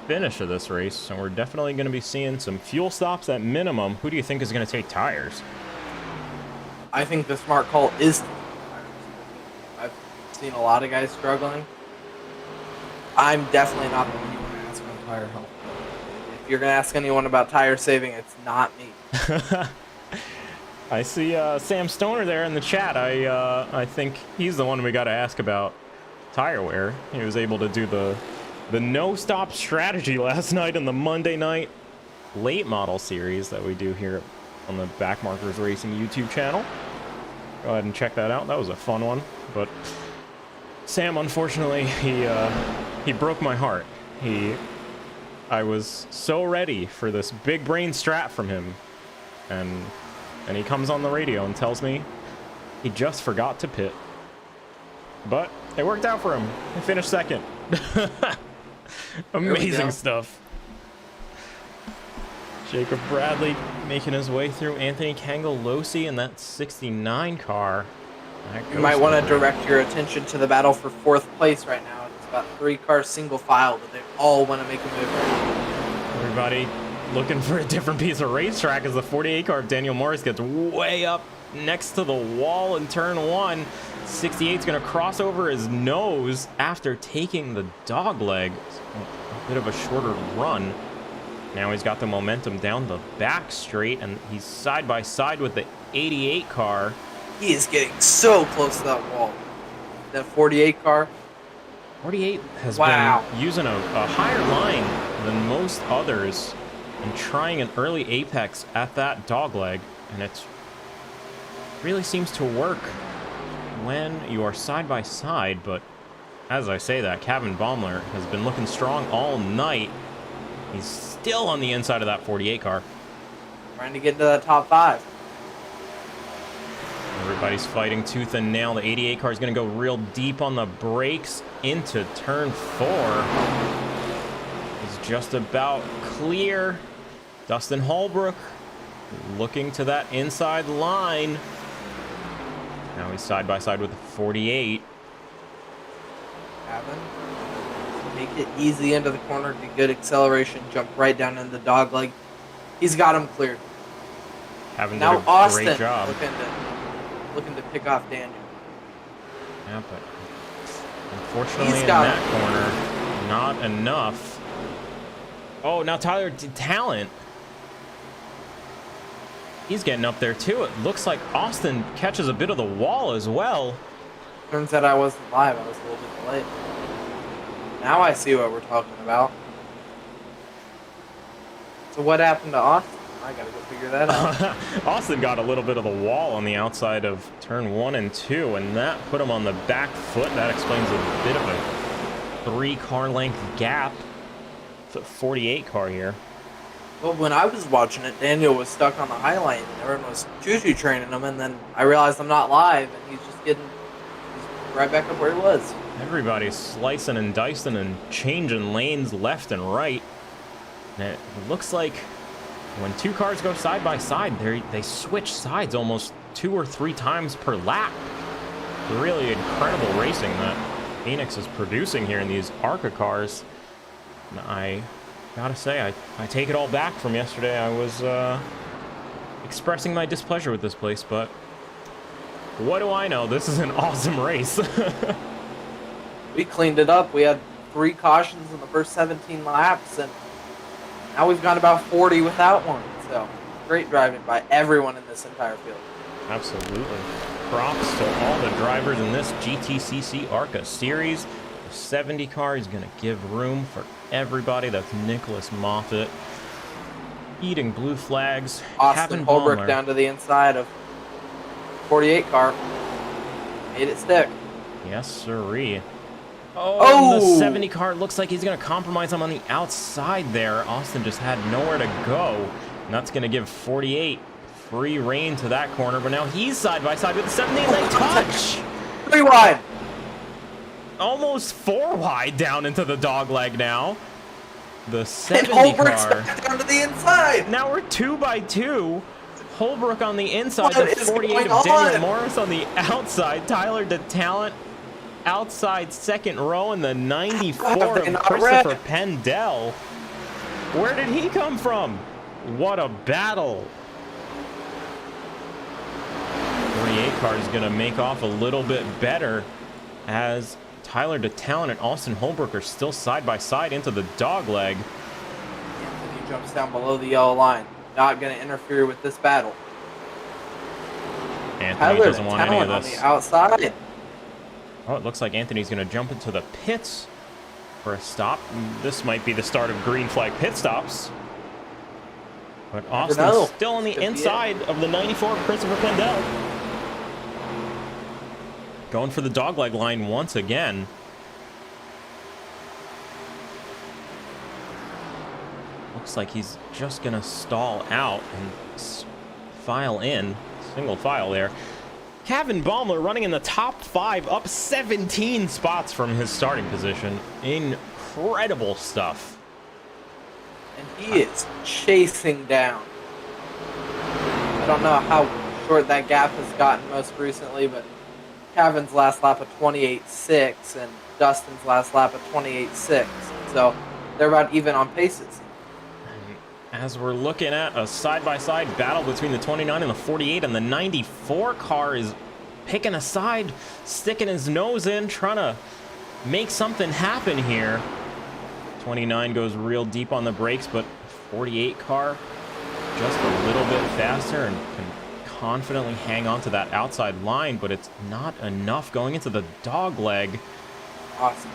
finish of this race, so we're definitely going to be seeing some fuel stops at minimum. Who do you think is going to take tires? I think the smart call is to take tires. I've seen a lot of guys struggling. I'm definitely not the one you want to ask on tire health. If you're going to ask anyone about tire saving, it's not me. I see Sam Stoner there in the chat. I think he's the one we got to ask about tire wear. He was able to do the no-stop strategy last night in the Monday night late model series that we do here on the Backmarkers Racing YouTube channel. Go ahead and check that out. That was a fun one. But Sam, unfortunately, he broke my heart. I was so ready for this big brain strat from him, and he comes on the radio and tells me he just forgot to pit. But it worked out for him. He finished second. Amazing stuff. Jacob Bradley making his way through Anthony Cangelosi in that 69 car. You might want to direct your attention to the battle for 4th place right now. It's about 3 cars single file, but they all want to make a move right now. Everybody looking for a different piece of racetrack as the 48 car of Daniel Morris gets way up next to the wall in turn 1. 68 is going to cross over his nose after taking the dog leg. A bit of a shorter run. Now he's got the momentum down the back straight, and he's side by side with the 88 car. He is getting so close to that wall. That 48 car. 48 has been using a higher line than most others and trying an early apex at that dog leg, and it really seems to work when you are side by side. But as I say that, Kevin Baumler has been looking strong all night. He's still on the inside of that 48 car. Trying to get into that top 5. Everybody's fighting tooth and nail. The 88 car is going to go real deep on the brakes into turn 4. It's just about clear. Dustin Holbrook looking to that inside line. Now he's side by side with the 48. Kevin, make it easy into the corner, get good acceleration, jump right down into the dog leg. He's got him cleared. Kevin Now did a Austin great job. looking to pick off Daniel. Yeah, but unfortunately in that corner, not enough. Oh, now Tyler Talent. He's getting up there too. It looks like Austin catches a bit of the wall as well. Turns out I wasn't live. I was a little bit delayed. Now I see what we're talking about. So what happened to Austin? I gotta go figure that out. Austin got a little bit of the wall on the outside of turn 1 and 2, and that put him on the back foot. That explains a bit of a 3-car length gap. It's a 48 car here. Well, when I was watching it, Daniel was stuck on the high line, and everyone was choo-choo training him, and then I realized I'm not live, and he's right back up where he was. Everybody's slicing and dicing and changing lanes left and right. And it looks like when 2 cars go side by side, they switch sides almost 2 or 3 times per lap. Really incredible racing that Phoenix is producing here in these ARCA cars. And I gotta say, I take it all back from yesterday. I was expressing my displeasure with this place, but what do I know? This is an awesome race. We cleaned it up. We had 3 cautions in the first 17 laps, and now we've gone about 40 without one. So, great driving by everyone in this entire field. Absolutely. Props to all the drivers in this GTCC ARCA series. The 70 car is going to give room for everybody. That's Nicholas Moffitt. Eating blue flags. Austin Holbrook down to the inside of 48 car. Made it stick. Yes, sirree. Oh, the 70 car looks like he's going to compromise him on the outside there. Austin just had nowhere to go. And that's going to give 48 free reign to that corner. But now he's side by side with the 70 and they touch. 3 wide. Almost 4 wide down into the dog leg now. The 70 and Holbrook's car. down to the inside. Now we're 2 by 2. Holbrook on the inside, What the 48 is of going Daniel on? Morris on the outside. Tyler DeTalent outside second row in the 94 of Christopher Pendell. Where did he come from? What a battle. 48 car is going to make off a little bit better as Tyler DeTalent and Austin Holbrook are still side by side into the dog leg. Anthony jumps down below the yellow line. Not going to interfere with this battle. Anthony doesn't want any of this. On the outside. Oh, it looks like Anthony's going to jump into the pits for a stop. This might be the start of green flag pit stops. But Austin's still on the inside of the 94 of Christopher Pendell. Going for the dogleg line once again. Looks like he's just going to stall out and file in. Single file there. Kevin Baumler running in the top 5, up 17 spots from his starting position. Incredible stuff. And he is chasing down. I don't know how short that gap has gotten most recently, but Kevin's last lap of 28.6 and Dustin's last lap of 28.6. So they're about even on paces. as we're looking at a side-by-side battle between the 29 and the 48, and the 94 car is picking a side, sticking his nose in, trying to make something happen here. 29 goes real deep on the brakes, but 48 car just a little bit faster and can confidently hang on to that outside line, but it's not enough going into the dog leg. Awesome.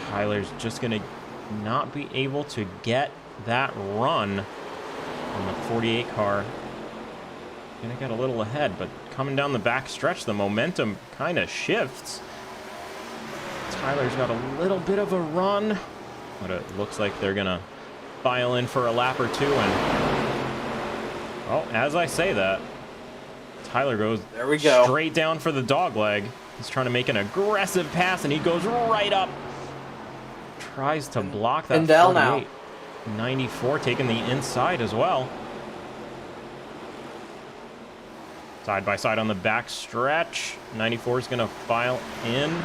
Tyler's just gonna not be able to get that run on the 48 car. Gonna get a little ahead, but coming down the back stretch, the momentum kind of shifts. Tyler's got a little bit of a run, but it looks like they're gonna file in for a lap or two. And oh, as I say that, Tyler goes there we go. Straight down for the dog leg. He's trying to make an aggressive pass, and he goes right up. Tries to block that 48. Now. 94 taking the inside as well. Side by side on the back stretch. 94 is going to file in.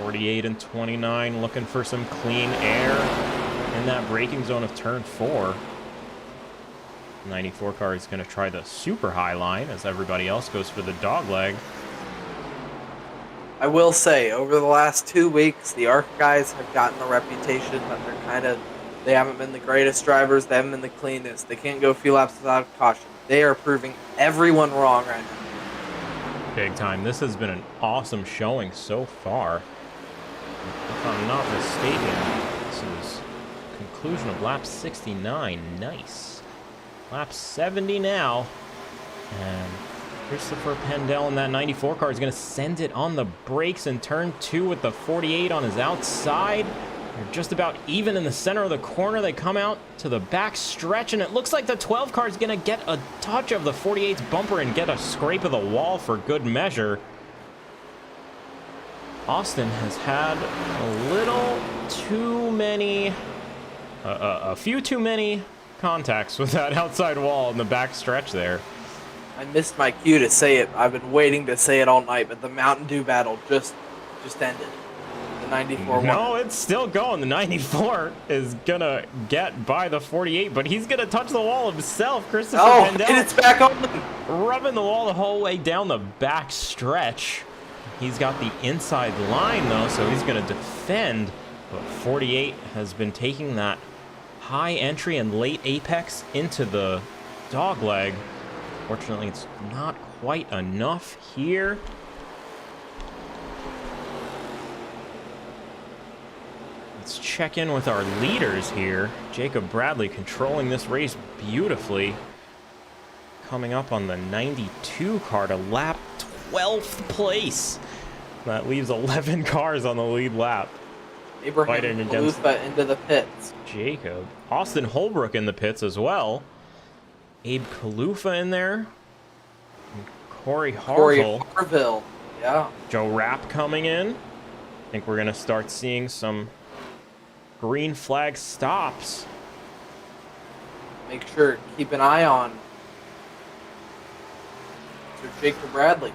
48 and 29 looking for some clean air in that braking zone of turn 4. 94 car is going to try the super high line as everybody else goes for the dog leg. I will say, over the last 2 weeks, the ARCA guys have gotten the reputation that they haven't been the greatest drivers, they haven't been the cleanest, they can't go a few laps without caution. They are proving everyone wrong right now. Big time. This has been an awesome showing so far. If I'm not mistaken, this is conclusion of lap 69. Nice. Lap 70 now. And Christopher Pendell in that 94 car is going to send it on the brakes in turn 2 with the 48 on his outside. They're just about even in the center of the corner. They come out to the back stretch, and it looks like the 12 car is going to get a touch of the 48's bumper and get a scrape of the wall for good measure. Austin has had a little too many, a few too many contacts with that outside wall in the back stretch there. I missed my cue to say it. I've been waiting to say it all night, but the Mountain Dew battle just ended. The 94 No, won. it's still going. The 94 is going to get by the 48, but he's going to touch the wall himself. Christopher Pendell, and it's back on. rubbing the wall the whole way down the back stretch. He's got the inside line, though, so he's going to defend. But 48 has been taking that high entry and late apex into the dog leg. Fortunately, it's not quite enough here. Let's check in with our leaders here. Jacob Bradley controlling this race beautifully. Coming up on the 92 car to lap 12th place. That leaves 11 cars on the lead lap. Abraham Kalufa into the pits. Jacob. Austin Holbrook in the pits as well. Abe Kalufa in there. And Corey Harville. Yeah. Joe Rapp coming in. I think we're going to start seeing some green flag stops. Make sure, keep an eye on Sir Jacob Bradley.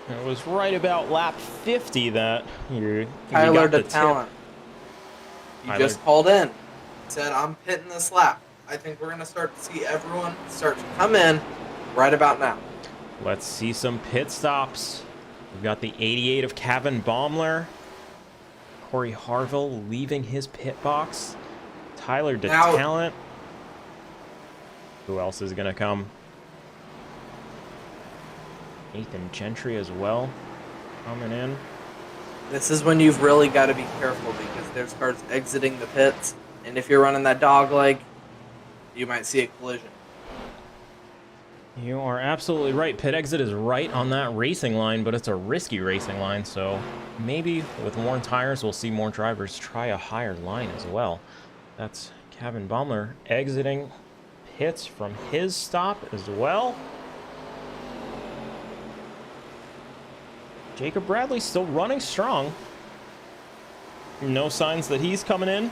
It was right about lap 50 that you Tyler got the DeTalent. He Tyler. just called in. Said, I'm pitting this lap. I think we're going to start to see everyone start to come in right about now. Let's see some pit stops. We've got the 88 of Kevin Baumler. Corey Harville leaving his pit box. Tyler DeTalent. Who else is going to come? Nathan Gentry as well coming in. This is when you've really got to be careful because there's cars exiting the pits. And if you're running that dog leg, you might see a collision. You are absolutely right. Pit exit is right on that racing line, but it's a risky racing line, so maybe with more tires, we'll see more drivers try a higher line as well. That's Kevin Baumler exiting pits from his stop as well. Jacob Bradley still running strong. No signs that he's coming in.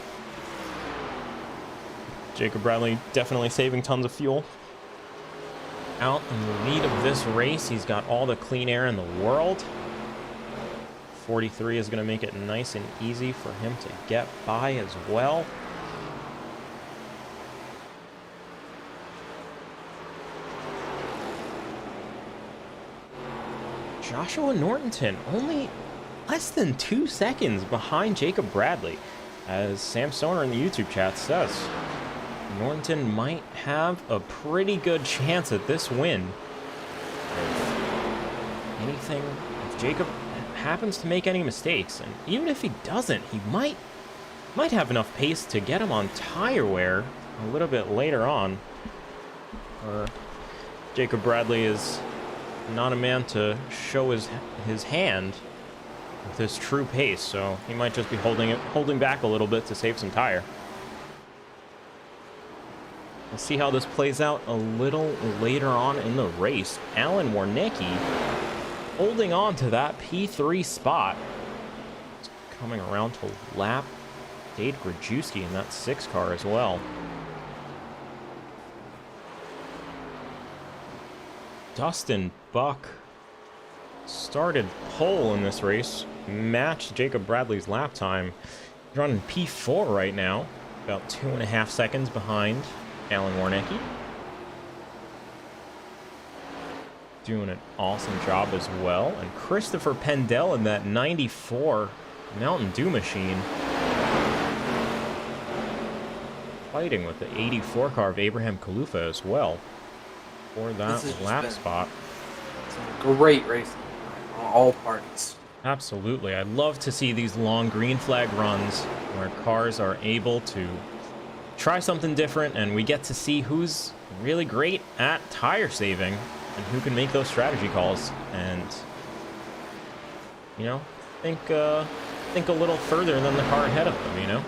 Jacob Bradley definitely saving tons of fuel. Out in the lead of this race, he's got all the clean air in the world. 43 is going to make it nice and easy for him to get by as well. Joshua Nortonton only less than 2 seconds behind Jacob Bradley. As Sam Stoner in the YouTube chat says, Nortonton might have a pretty good chance at this win. If Jacob happens to make any mistakes, and even if he doesn't, he might have enough pace to get him on tire wear a little bit later on. Jacob Bradley is not a man to show his hand with his true pace, so he might just be holding back a little bit to save some tire. We'll see how this plays out a little later on in the race. Alan Warnicki holding on to that P3 spot. It's coming around to lap Dade Grajewski in that 6 car as well. Dustin Buck started pole in this race, matched Jacob Bradley's lap time. He's running P4 right now, about 2.5 seconds behind Alan Warnicki. Doing an awesome job as well. And Christopher Pendell in that 94 Mountain Dew machine, fighting with the 84 car of Abraham Kalufa as well for that lap spot. Great racing on all parties. Absolutely. I love to see these long green flag runs where cars are able to try something different, and we get to see who's really great at tire saving and who can make those strategy calls and, you know, think a little further than the car ahead of them, you know?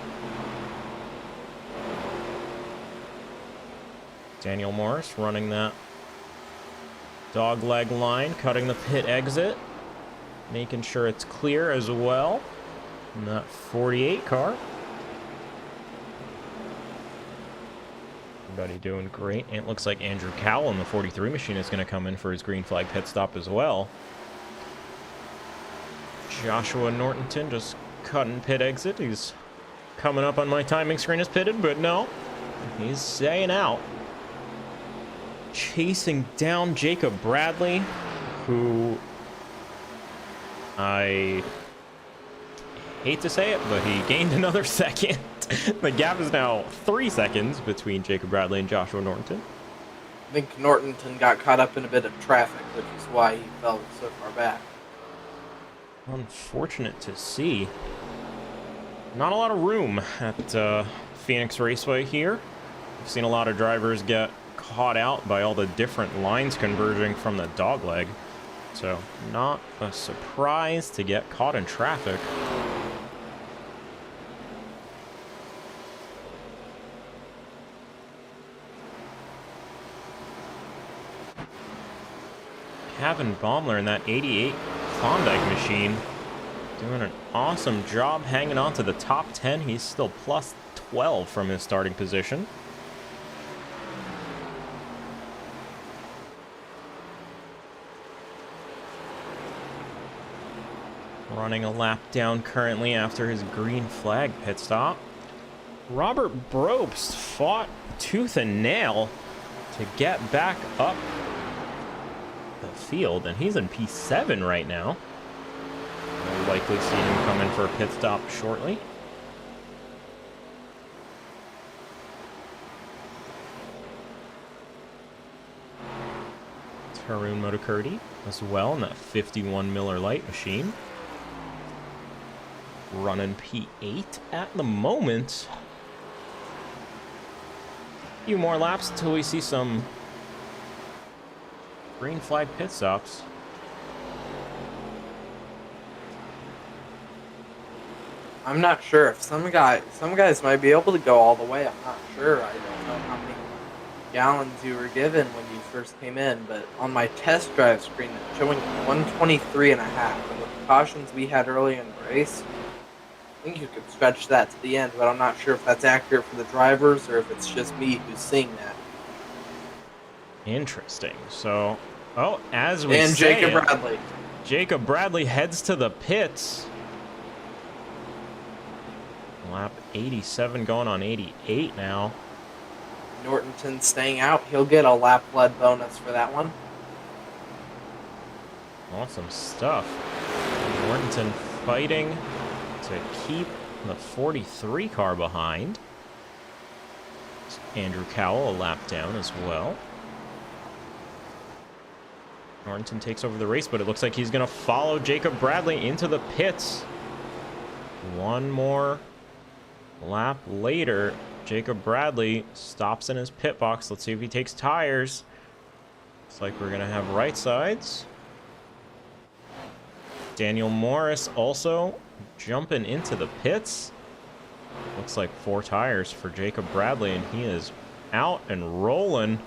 Daniel Morris running that dogleg line, cutting the pit exit, making sure it's clear as well in that 48 car. Everybody doing great. And it looks like Andrew Cowell in the 43 machine is going to come in for his green flag pit stop as well. Joshua Nortonton just cutting pit exit. He's coming up on my timing screen as pitted, but no, he's staying out. Chasing down Jacob Bradley, who I hate to say it, but he gained another second. The gap is now 3 seconds between Jacob Bradley and Joshua Nortonton. I think Nortonton got caught up in a bit of traffic, which is why he fell so far back. Unfortunate to see. Not a lot of room at Phoenix Raceway here. We've seen a lot of drivers get caught out by all the different lines converging from the dogleg. So not a surprise to get caught in traffic. Kevin Baumler in that 88 Klondike machine doing an awesome job hanging on to the top 10. He's still plus 12 from his starting position. Running a lap down currently after his green flag pit stop. Robert Brobst fought tooth and nail to get back up the field, and he's in P7 right now. We'll likely see him come in for a pit stop shortly. Tarun Motokurdi as well in that 51 Miller Lite machine. Running P8 at the moment. A few more laps until we see some green flag pit stops. I'm not sure if some guys might be able to go all the way. I'm not sure. I don't know how many gallons you were given when you first came in, but on my test drive screen it's showing 123 and a half. And with the cautions we had earlier in the race, I think you could stretch that to the end, but I'm not sure if that's accurate for the drivers or if it's just me who's seeing that. Interesting. So, oh, as we and say Jacob it, Bradley. Jacob Bradley heads to the pits. Lap 87 going on 88 now. Nortonton staying out. He'll get a lap lead bonus for that one. Awesome stuff. Nortonton fighting to keep the 43 car behind. Andrew Cowell a lap down as well. Nortonton takes over the race, but it looks like he's going to follow Jacob Bradley into the pits. One more lap later, Jacob Bradley stops in his pit box. Let's see if he takes tires. Looks like we're going to have right sides. Daniel Morris also jumping into the pits. Looks like 4 tires for Jacob Bradley, and he is out and rolling.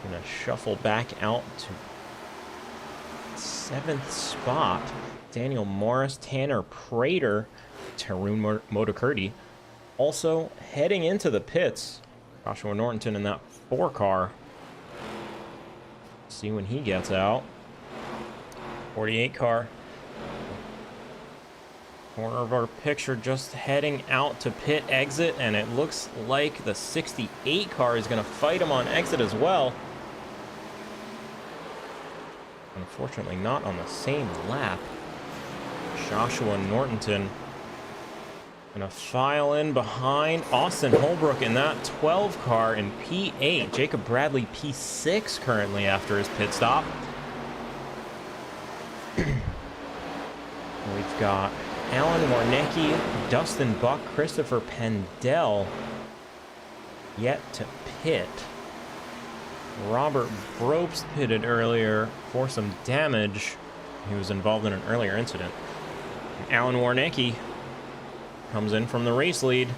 Gonna shuffle back out to 7th spot. Daniel Morris, Tanner Prater, Tarun Motokurti also heading into the pits. Joshua Nortonton in that 4 car. See when he gets out. 48 car. Corner of our picture just heading out to pit exit, and it looks like the 68 car is going to fight him on exit as well. Unfortunately not on the same lap. Joshua Nortonton gonna file in behind Austin Holbrook in that 12 car in P8. Jacob Bradley P6 currently after his pit stop. We've got Alan Warnecki, Dustin Buck, Christopher Pendell yet to pit. Robert Bropes pitted earlier for some damage. He was involved in an earlier incident. And Alan Warnecki comes in from the race lead.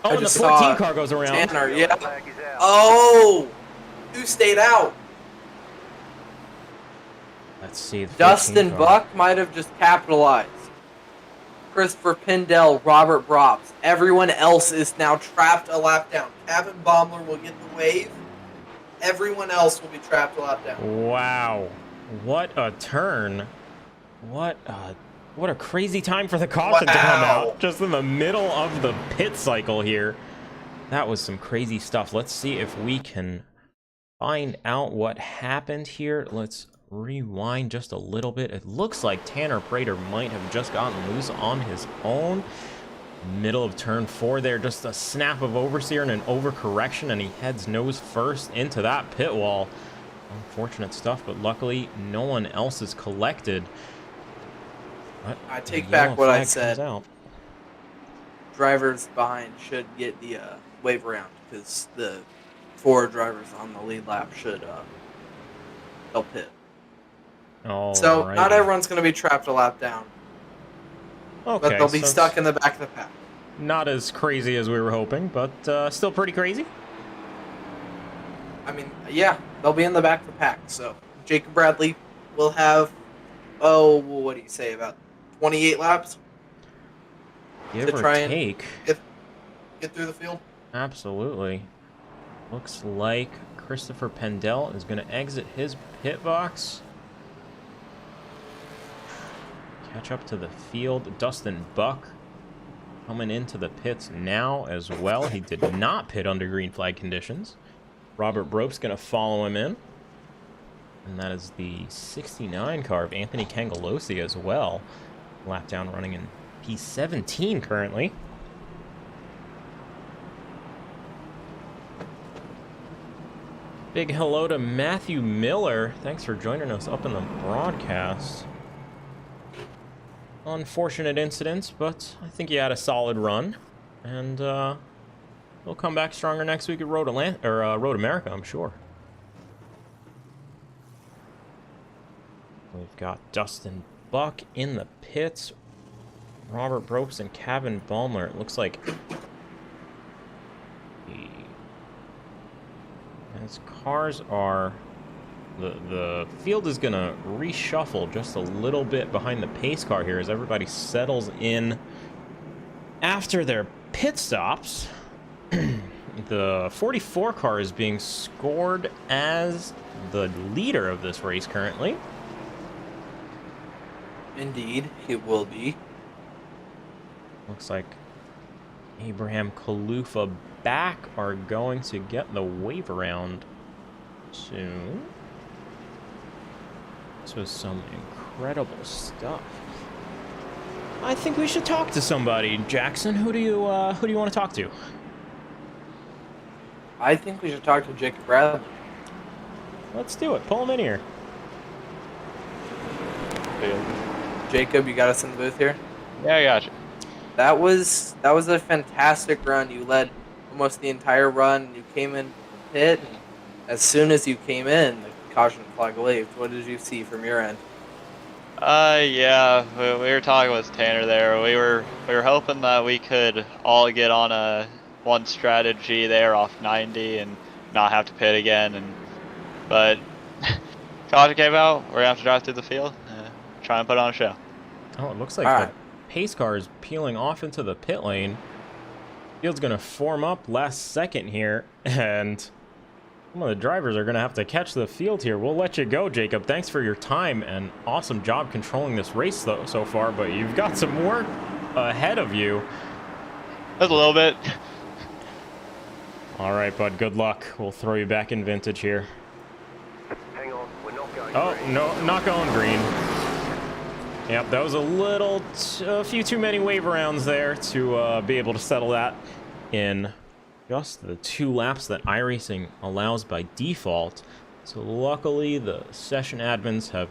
Oh, and the 14 car goes around. Tanner, yeah. Oh! 2 stayed out. Let's see. Dustin Buck might have just capitalized. Christopher Pendell, Robert Brops. Everyone else is now trapped a lap down. Kevin Baumler will get the wave. Everyone else will be trapped a lap down. Wow. What a turn. What a crazy time for the caution to come out. Just in the middle of the pit cycle here. That was some crazy stuff. Let's see if we can find out what happened here. Let's rewind just a little bit. It looks like Tanner Prater might have just gotten loose on his own. Middle of turn 4 there, just a snap of oversteer and an overcorrection, and he heads nose first into that pit wall. Unfortunate stuff, but luckily no one else is collected. But I take back what I said. Drivers behind should get the wave around, because the 4 drivers on the lead lap should they'll pit. So not everyone's going to be trapped a lap down. Okay, but they'll be stuck in the back of the pack. Not as crazy as we were hoping, but still pretty crazy. I mean, yeah, they'll be in the back of the pack. So Jacob Bradley will have, what do you say, about 28 laps? Give to or try take. And get through the field? Absolutely. Looks like Christopher Pendell is going to exit his pit box. Catch up to the field. Dustin Buck coming into the pits now as well. He did not pit under green flag conditions. Robert Brope's going to follow him in. And that is the 69 car of Anthony Cangalosi as well. Lap down running in P17 currently. Big hello to Matthew Miller. Thanks for joining us up in the broadcast. Unfortunate incidents, but I think he had a solid run, and he'll come back stronger next week at Road America, I'm sure. We've got Dustin Buck in the pits, Robert Bropes and Kevin Baumler. It looks like as cars are. The field is going to reshuffle just a little bit behind the pace car here as everybody settles in after their pit stops. The 44 car is being scored as the leader of this race currently. Indeed, it will be. Looks like Abraham Kalufa back are going to get the wave around soon. This was some incredible stuff. I think we should talk to somebody. Jackson, who do you want to talk to? I think we should talk to Jacob Bradley. Let's do it. Pull him in here. Jacob, you got us in the booth here? Yeah, I got you. That was a fantastic run. You led almost the entire run. You came in the pit, and as soon as you came in, the caution flag waved. What did you see from your end? Yeah, we were talking with Tanner there. We were hoping that we could all get on one strategy there off 90 and not have to pit again. But caution came out. We're gonna have to drive through the field, try and put on a show. Oh, it looks like the pace car is peeling off into the pit lane. Field's gonna form up last second here, and some of the drivers are gonna have to catch the field here. We'll let you go, Jacob. Thanks for your time and awesome job controlling this race so far, but you've got some work ahead of you. Just a little bit. All right, bud, good luck. We'll throw you back in vintage here. Hang on, we're not going Oh, green. no, not going green. Yep, that was a few too many wave rounds there to be able to settle that in just the 2 laps that iRacing allows by default. So luckily, the session admins have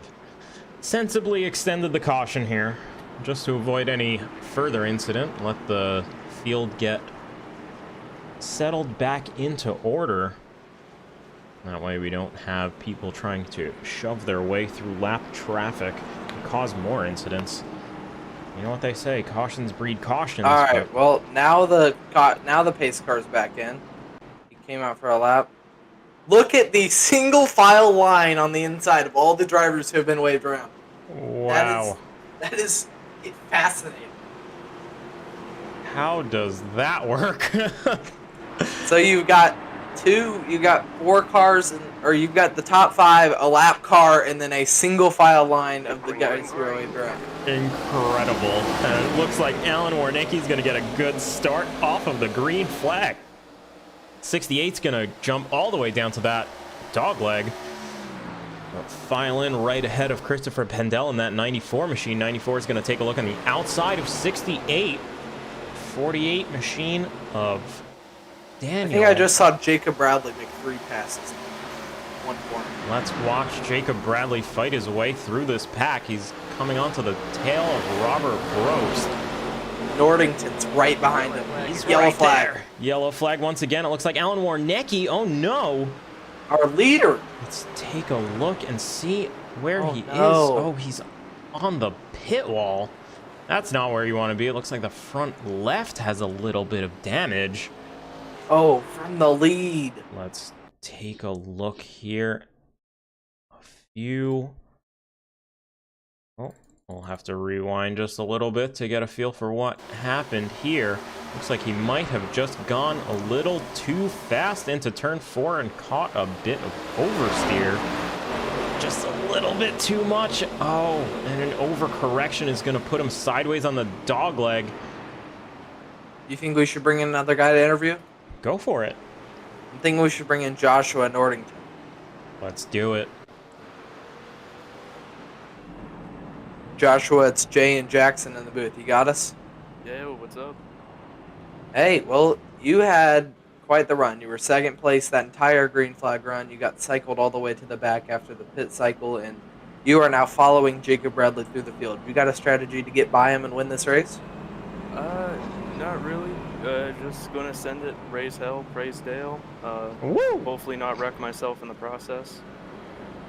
sensibly extended the caution here just to avoid any further incident. Let the field get settled back into order. That way we don't have people trying to shove their way through lap traffic and cause more incidents. You know what they say, cautions breed cautions. All right. Well, now the pace car's back in. He came out for a lap. Look at the single file line on the inside of all the drivers who have been waved around. Wow. That is fascinating. How does that work? So you've got 4 cars, or you've got the top 5, a lap car, and then a single file line of the guys who are waved around. Incredible. And it looks like Alan Warnicki's going to get a good start off of the green flag. 68's going to jump all the way down to that dog leg. They'll file in right ahead of Christopher Pendel in that 94 machine. 94 is going to take a look on the outside of 68. 48 machine of Daniel. I think I just saw Jacob Bradley make 3 passes. 1 corner. Let's watch Jacob Bradley fight his way through this pack. He's coming onto the tail of Robert Gross. Nordington's right behind him. He's Yellow right flag. there. Yellow flag once again. It looks like Alan Warnicki. Oh no. Our leader. Let's take a look and see where he is. no. Oh, he's on the pit wall. That's not where you want to be. It looks like the front left has a little bit of damage. Oh, from the lead. Let's take a look here. A few. Oh, we'll have to rewind just a little bit to get a feel for what happened here. Looks like he might have just gone a little too fast into turn 4 and caught a bit of oversteer. Just a little bit too much. Oh, and an overcorrection is going to put him sideways on the dog leg. You think we should bring in another guy to interview? Go for it. I'm thinking we should bring in Joshua Nordington. Let's do it. Joshua, it's Jay and Jackson in the booth. You got us? Yeah, what's up? Hey, well, you had quite the run. You were 2nd place that entire green flag run. You got cycled all the way to the back after the pit cycle, and you are now following Jacob Bradley through the field. You got a strategy to get by him and win this race? Not really. Just gonna send it, raise hell, praise Dale. Woo! Hopefully not wreck myself in the process.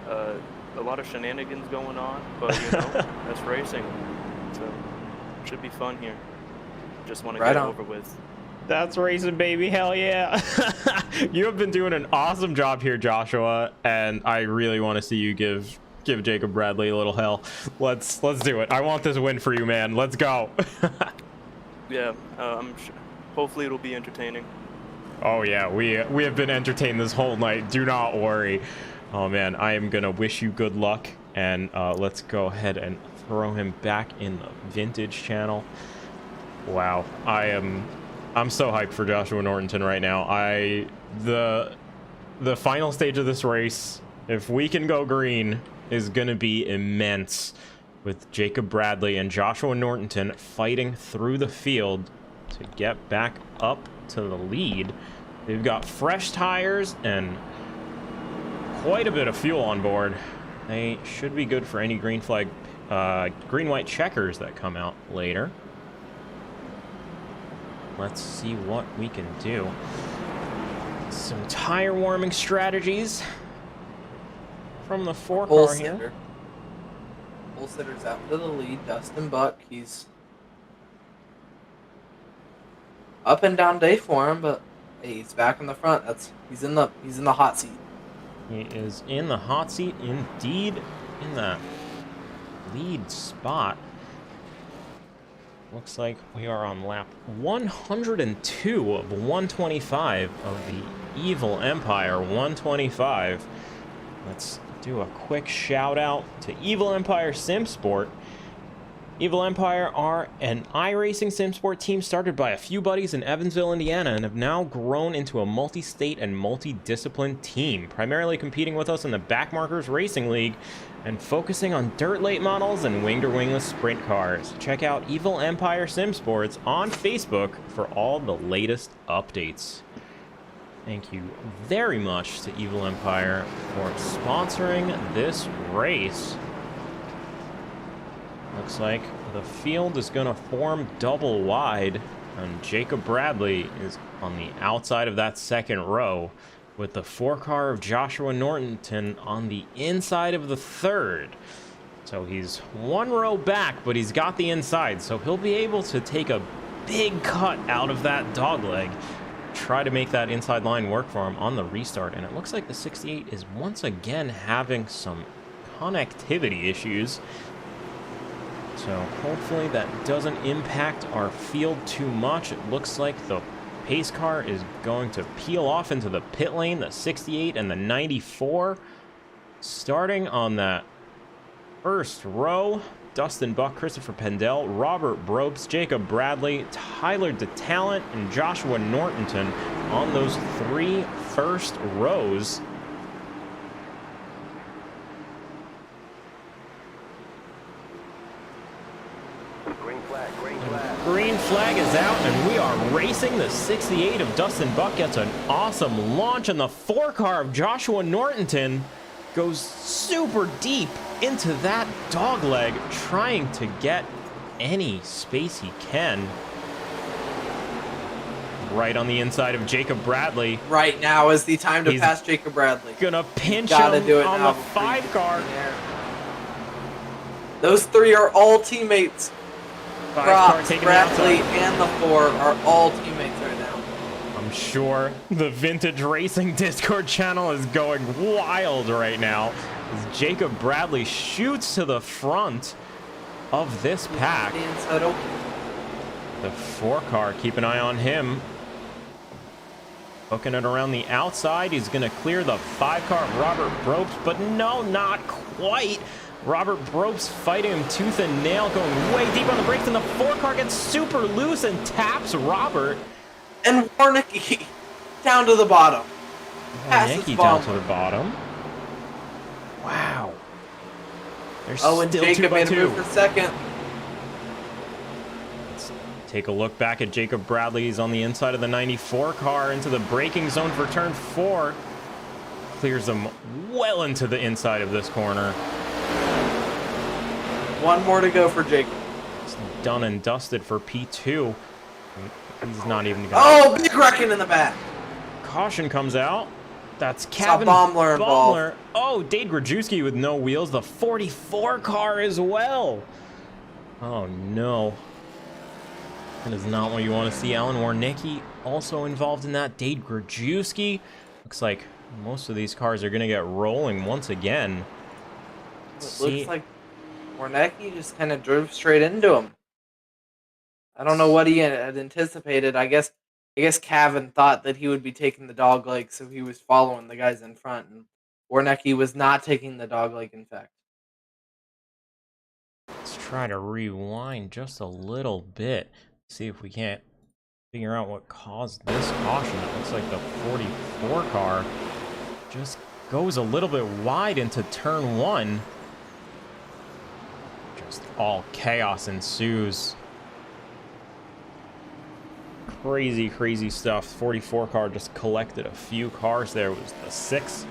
A lot of shenanigans going on, but you know, that's racing. So, should be fun here. Just want to Right get it on. over with. That's racing, baby. Hell yeah. You have been doing an awesome job here, Joshua, and I really want to see you give Jacob Bradley a little hell. Let's do it. I want this win for you, man. Let's go. Yeah, hopefully it'll be entertaining. Oh yeah, we have been entertained this whole night. Do not worry. Oh man, I am gonna wish you good luck, and let's go ahead and throw him back in the vintage channel. Wow, I'm so hyped for Joshua Nortonton right now. The final stage of this race, if we can go green, is gonna be immense, with Jacob Bradley and Joshua Nortonton fighting through the field to get back up to the lead. They've got fresh tires and quite a bit of fuel on board. They should be good for any green flag, green-white checkers that come out later. Let's see what we can do. Some tire warming strategies from the 4-car here. Pole sitter's out to the lead. Dustin Buck, he's up and down day for him, but hey, he's back in the front. He's in the hot seat. He is in the hot seat indeed, in the lead spot. Looks like we are on lap 102 of 125 of the Evil Empire 125. Let's do a quick shout out to Evil Empire Simsport. Evil Empire are an iRacing Simsport team started by a few buddies in Evansville, Indiana, and have now grown into a multi-state and multi-discipline team, primarily competing with us in the Backmarkers Racing League and focusing on dirt late models and winged or wingless sprint cars. Check out Evil Empire Simsports on Facebook for all the latest updates. Thank you very much to Evil Empire for sponsoring this race. Looks like the field is going to form double wide, and Jacob Bradley is on the outside of that second row, with the 4-car of Joshua Nortonton on the inside of the third. So he's one row back, but he's got the inside, so he'll be able to take a big cut out of that dogleg, try to make that inside line work for him on the restart. And it looks like the 68 is once again having some connectivity issues. So hopefully that doesn't impact our field too much. It looks like the pace car is going to peel off into the pit lane, the 68 and the 94. Starting on that first row, Dustin Buck, Christopher Pendell, Robert Brobes, Jacob Bradley, Tyler DeTalent, and Joshua Nortonton on those 3 first rows. Green flag is out, and we are racing. The 68 of Dustin Buck gets an awesome launch, and the 4-car of Joshua Nortonton goes super deep into that dogleg, trying to get any space he can. Right on the inside of Jacob Bradley. Right now is the time to pass Jacob Bradley. Gonna pinch him on the 5-car. Those 3 are all teammates. Props, Bradley and the 4 are all teammates right now. I'm sure the Vintage Racing Discord channel is going wild right now as Jacob Bradley shoots to the front of this pack. The 4-car, keep an eye on him. Hooking it around the outside. He's going to clear the 5-car of Robert Brobes, but no, not quite. Robert Brobes fighting him tooth and nail, going way deep on the brakes, and the 4-car gets super loose and taps Robert. And Warnicki down to the bottom. Warnicki down to the bottom. Wow. There's and Jacob made a move for second. Let's take a look back at Jacob Bradley. He's on the inside of the 94 car into the braking zone for turn 4. Clears him well into the inside of this corner. 1 more to go for Jacob. It's done and dusted for P2. He's not even gonna... Oh, big wrecking in the back. Caution comes out. That's Kevin Baumler involved. Oh, Dade Grajewski with no wheels. The 44 car as well. Oh, no. That is not what you want to see. Alan Warnicki also involved in that. Dade Grajewski. Looks like most of these cars are going to get rolling once again. It looks like Warnicki just kind of drove straight into him. I don't know what he had anticipated. I guess I guess Cavan thought that he would be taking the dog leg, so he was following the guys in front, and Warnecki was not taking the dog leg, in fact. Let's try to rewind just a little bit. See if we can't figure out what caused this caution. It looks like the 44 car just goes a little bit wide into turn 1. Just all chaos ensues. Crazy, crazy stuff. 44 car just collected a few cars there. It was the 6.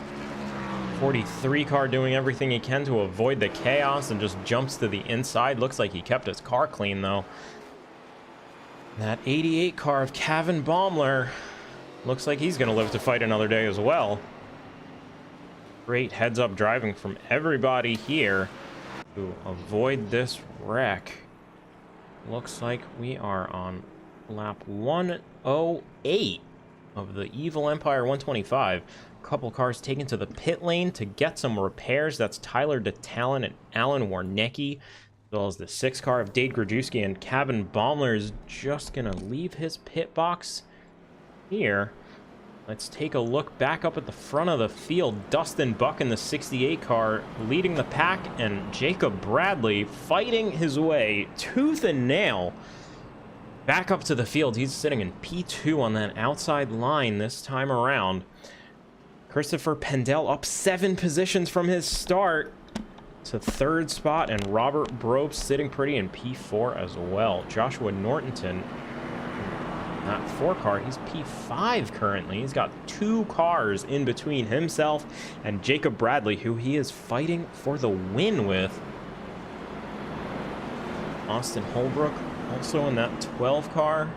43 car doing everything he can to avoid the chaos and just jumps to the inside. Looks like he kept his car clean though. That 88 car of Cavan Baumler looks like he's gonna live to fight another day as well. Great heads up driving from everybody here to avoid this wreck. Looks like we are on lap 108 of the Evil Empire 125. Couple cars taken to the pit lane to get some repairs. That's Tyler DeTalon and Alan Warnecki, as well as the 6 car of Dade Grajewski, and Cavan Baumler is just gonna leave his pit box here. Let's take a look back up at the front of the field. Dustin Buck in the 68 car leading the pack, and Jacob Bradley fighting his way tooth and nail back up to the field. He's sitting in P2 on that outside line this time around. Christopher Pendel up 7 positions from his start to 3rd spot, and Robert Brope sitting pretty in P4 as well. Joshua Nortonton, that 4 car, he's P5 currently. He's got 2 cars in between himself and Jacob Bradley, who he is fighting for the win with. Austin Holbrook also in that 12 car,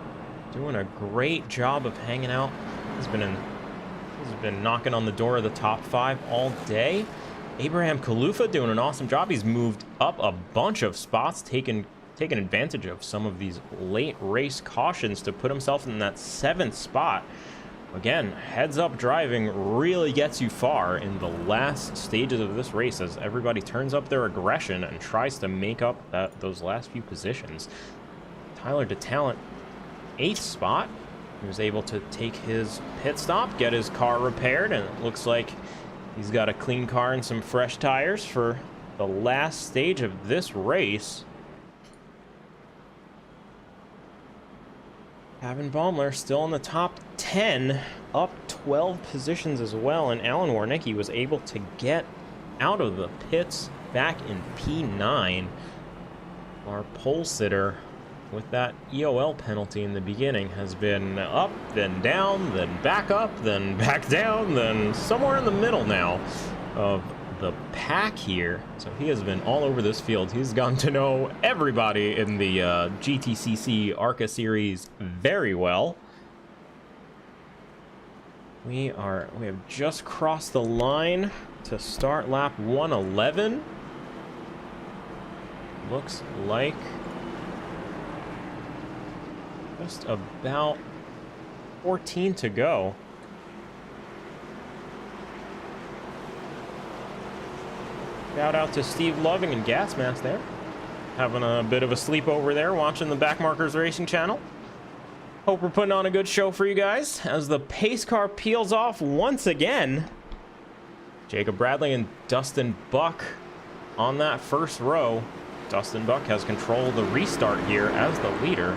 doing a great job of hanging out. He's been knocking on the door of the top 5 all day. Abraham Kalufa doing an awesome job. He's moved up a bunch of spots, taken advantage of some of these late race cautions to put himself in that 7th spot. Again, heads up driving really gets you far in the last stages of this race as everybody turns up their aggression and tries to make up those last few positions. Tyler DeTalent, 8th spot. He was able to take his pit stop, get his car repaired, and it looks like he's got a clean car and some fresh tires for the last stage of this race. Cavan Baumler still in the top 10, up 12 positions as well, and Alan Warnecki was able to get out of the pits back in P9. Our pole sitter, with that EOL penalty in the beginning, has been up, then down, then back up, then back down, then somewhere in the middle now of the pack here. So he has been all over this field. He's gotten to know everybody in the GTCC ARCA series very well. We have just crossed the line to start lap 111. Looks like just about 14 to go. Shout out to Steve Loving and Gas Mask there. Having a bit of a sleepover there, watching the Backmarkers Racing channel. Hope we're putting on a good show for you guys as the pace car peels off once again. Jacob Bradley and Dustin Buck on that first row. Dustin Buck has control of the restart here as the leader.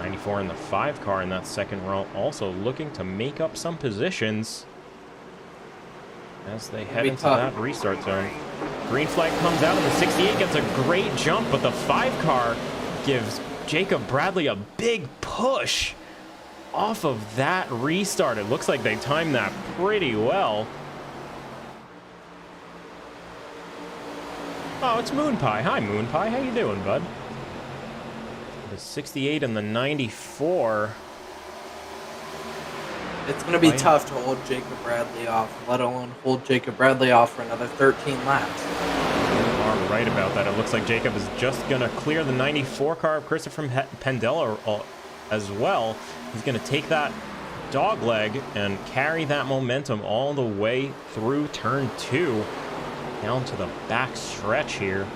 94 in the 5 car in that second row, also looking to make up some positions as they head into that restart zone. Green flag comes out and the 68 gets a great jump, but the 5 car gives Jacob Bradley a big push off of that restart. It looks like they timed that pretty well. Oh, it's Moon Pie. Hi, Moon Pie. How you doing, bud? The 68 and the 94. It's going to be tough to hold Jacob Bradley off, let alone hold Jacob Bradley off for another 13 laps. You are right about that. It looks like Jacob is just going to clear the 94 car of Christopher Pendel as well. He's going to take that dog leg and carry that momentum all the way through turn 2 down to the back stretch here.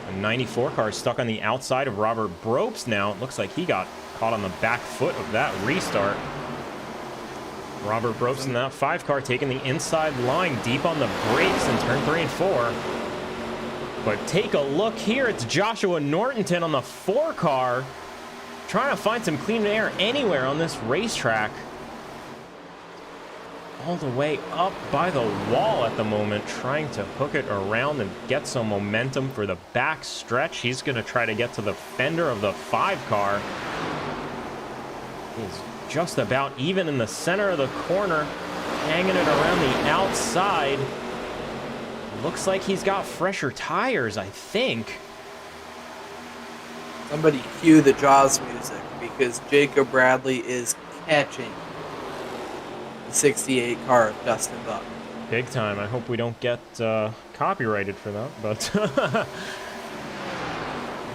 The 94 car is stuck on the outside of Robert Bropes now. It looks like he got caught on the back foot of that restart. Robert Brobst in that 5 car taking the inside line deep on the brakes in turn 3 and 4. But take a look here. It's Joshua Nortonton on the 4 car trying to find some clean air anywhere on this racetrack. All the way up by the wall at the moment, trying to hook it around and get some momentum for the back stretch. He's going to try to get to the fender of the 5 car. He's just about even in the center of the corner, hanging it around the outside. Looks like he's got fresher tires, I think. Somebody cue the Jaws music, because Jacob Bradley is catching the 68 car of Dustin Buck. Big time. I hope we don't get copyrighted for that, but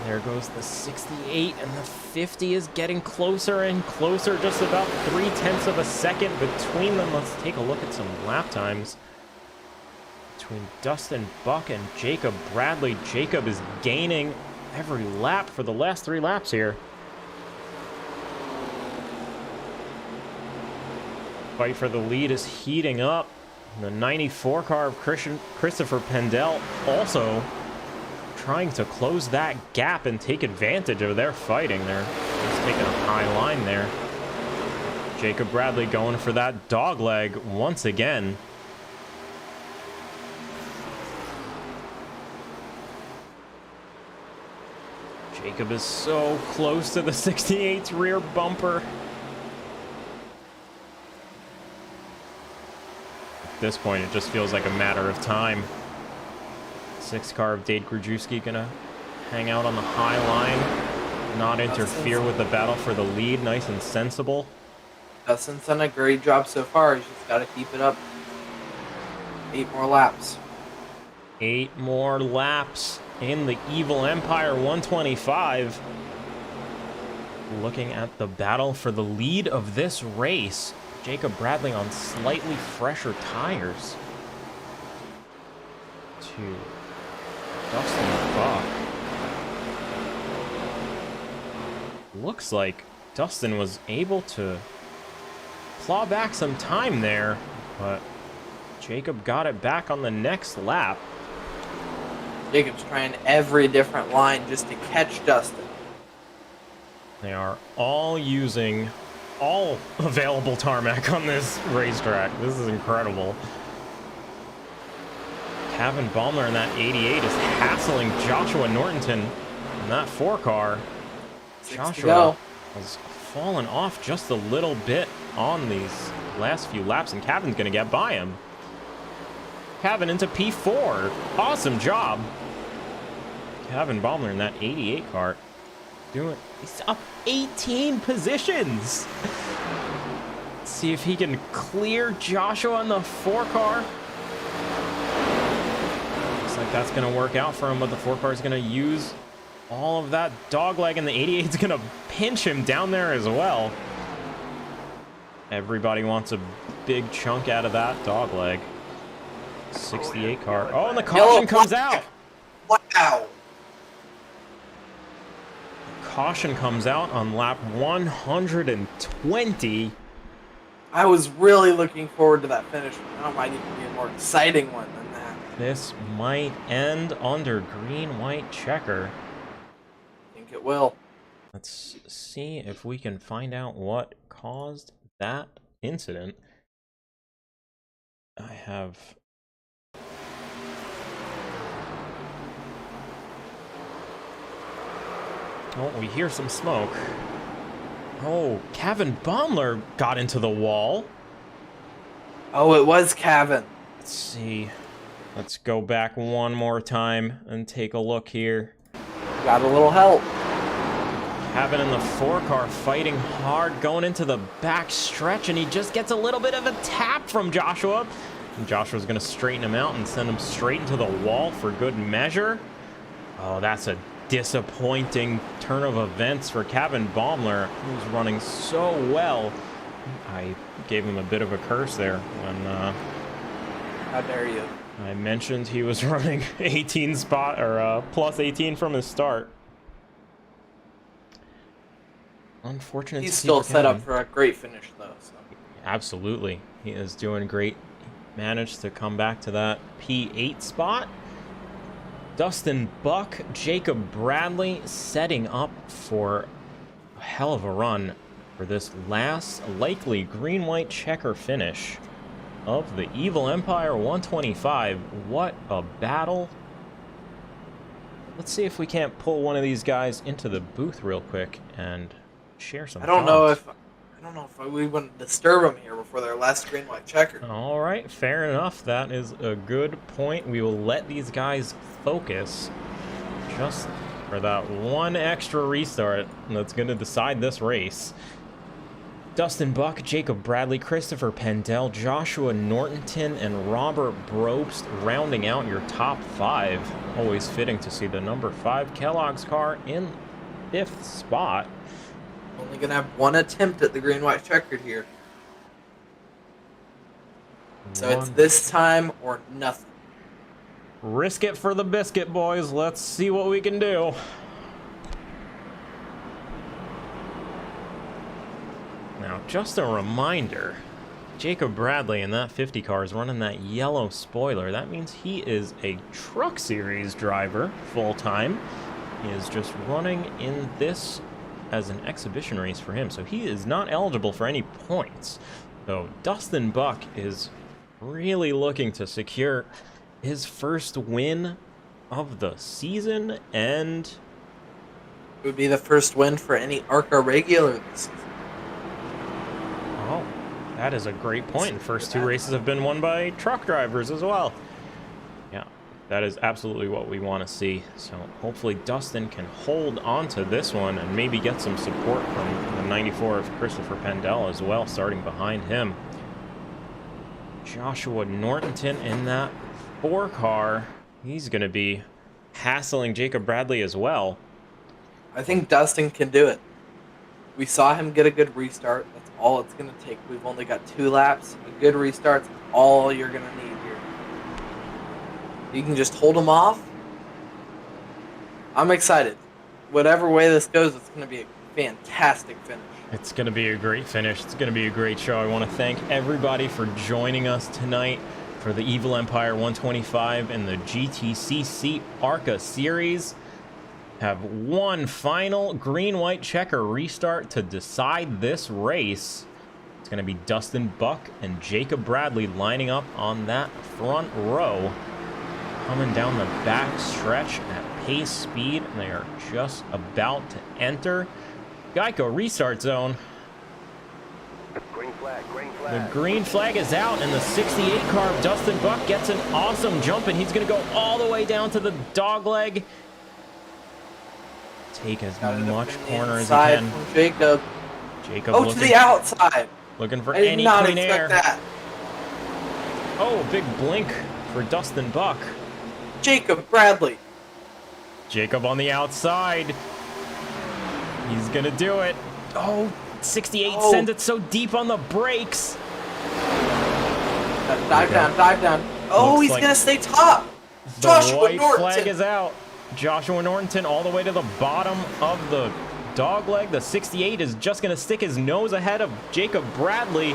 there goes the 68, and the 50 is getting closer and closer, just about 0.3 of a second between them. Let's take a look at some lap times between Dustin Buck and Jacob Bradley. Jacob is gaining every lap for the last 3 laps here. Fight for the lead is heating up. The 94 car of Christopher Pendel also trying to close that gap and take advantage of their fighting. They're just taking a high line there. Jacob Bradley going for that dog leg once again. Jacob is so close to the 68's rear bumper. At this point, it just feels like a matter of time. 6 car of Dade Grujewski gonna hang out on the high line, not interfere with the battle for the lead. Nice and sensible. Dustin's done a great job so far. He's just got to keep it up. 8 more laps. 8 more laps in the Evil Empire 125. Looking at the battle for the lead of this race. Jacob Bradley on slightly fresher tires to Dustin Buck. Looks like Dustin was able to claw back some time there, but Jacob got it back on the next lap. Jacob's trying every different line just to catch Dustin. They are all using all available tarmac on this racetrack. This is incredible. Kevin Baumler in that 88 is hassling Joshua Nortonton in that 4 car. Joshua has fallen off just a little bit on these last few laps, and Kevin's going to get by him. Kevin into P4. Awesome job. Kevin Baumler in that 88 car. He's up 18 positions. Let's see if he can clear Joshua in the 4 car. Looks like that's going to work out for him, but the 4 car is going to use all of that dog leg, and the 88 is going to pinch him down there as well. Everybody wants a big chunk out of that dog leg. 68 car. Oh, and the caution comes out. Wow. Caution comes out on lap 120. I was really looking forward to that finish. That might even be a more exciting one than that. This might end under green-white checker. I think it will. Let's see if we can find out what caused that incident. I have... Oh, we hear some smoke. Oh, Kevin Baumler got into the wall. Oh, it was Kevin. Let's see. Let's go back one more time and take a look here. Got a little help. Kevin in the 4 car fighting hard, going into the back stretch, and he just gets a little bit of a tap from Joshua. And Joshua's going to straighten him out and send him straight into the wall for good measure. Oh, that's a disappointing turn of events for Kevin Baumler, who's running so well. I gave him a bit of a curse there when how dare you? I mentioned he was running 18 spot or plus 18 from his start. Unfortunate. He's still set up for a great finish though. So. Absolutely. He is doing great. Managed to come back to that P8 spot. Dustin Buck, Jacob Bradley setting up for a hell of a run for this last likely green-white checker finish of the Evil Empire 125. What a battle. Let's see if we can't pull one of these guys into the booth real quick and share some I don't know thoughts. if we wouldn't disturb them here before their last green white checker. All right, fair enough. That is a good point. We will let these guys focus just for that one extra restart that's going to decide this race. Dustin Buck, Jacob Bradley, Christopher Pendel, Joshua Nortonton, and Robert Brobst rounding out your top 5. Always fitting to see the number 5 Kellogg's car in 5th spot. Only gonna have one attempt at the green white checkered here. So it's this time or nothing. Risk it for the biscuit, boys. Let's see what we can do. Now, just a reminder, Jacob Bradley in that 50 car is running that yellow spoiler. That means he is a Truck Series driver full-time. He is just running in this as an exhibition race for him, so he is not eligible for any points. So Dustin Buck is really looking to secure his first win of the season, and It would be the first win for any ARCA regular this season. oh, that is a great point. The first 2 races have been won by truck drivers as well. Yeah, that is absolutely what we want to see. So hopefully Dustin can hold on to this one and maybe get some support from the 94 of Christopher Pendel as well, starting behind him. Joshua Nortonton in that 4 car. He's going to be hassling Jacob Bradley as well. I think Dustin can do it. We saw him get a good restart. That's all it's going to take. We've only got 2 laps. A good restart's all you're going to need here. You can just hold him off. I'm excited. Whatever way this goes, it's going to be a fantastic finish. It's going to be a great finish. It's going to be a great show. I want to thank everybody for joining us tonight for the Evil Empire 125 and the GTCC ARCA series. Have one final green-white checker restart to decide this race. It's going to be Dustin Buck and Jacob Bradley lining up on that front row. Coming down the back stretch at pace speed. They are just about to enter Geico restart zone. Green flag, green The flag. green flag is out, and the 68 car of Dustin Buck gets an awesome jump, and he's going to go all the way down to the dogleg. Take as much corner as he can. From Jacob. Jacob Oh, looking, to the outside. looking for I did any not clean air. expect that. Oh, big blink for Dustin Buck. Jacob Bradley. Jacob on the outside. He's going to do it. Oh, 68 sends it so deep on the brakes. Dive down, dive down. Oh, Looks he's like going to stay top. The Joshua white Nortonton. flag is out. Joshua Nortonton all the way to the bottom of the dogleg. The 68 is just going to stick his nose ahead of Jacob Bradley,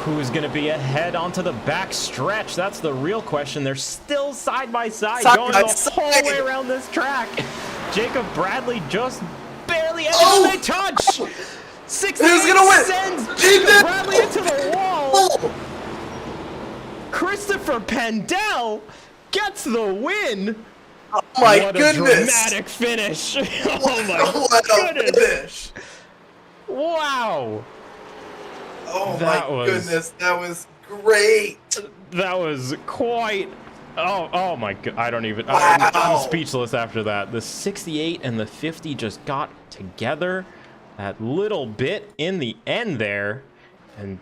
who's going to be ahead onto the back stretch. That's the real question. They're still side by side, going the whole way around this track. Jacob Bradley just barely they touch. 68 Who's gonna win? sends Jacob Bradley into the wall. Christopher Pendel gets the win. Oh my What goodness. a dramatic finish. Oh my What a goodness. finish. Wow. Oh That my was- goodness. That was great. That was quite... Oh my god. I don't even... Wow. I'm speechless after that. The 68 and the 50 just got together that little bit in the end there. And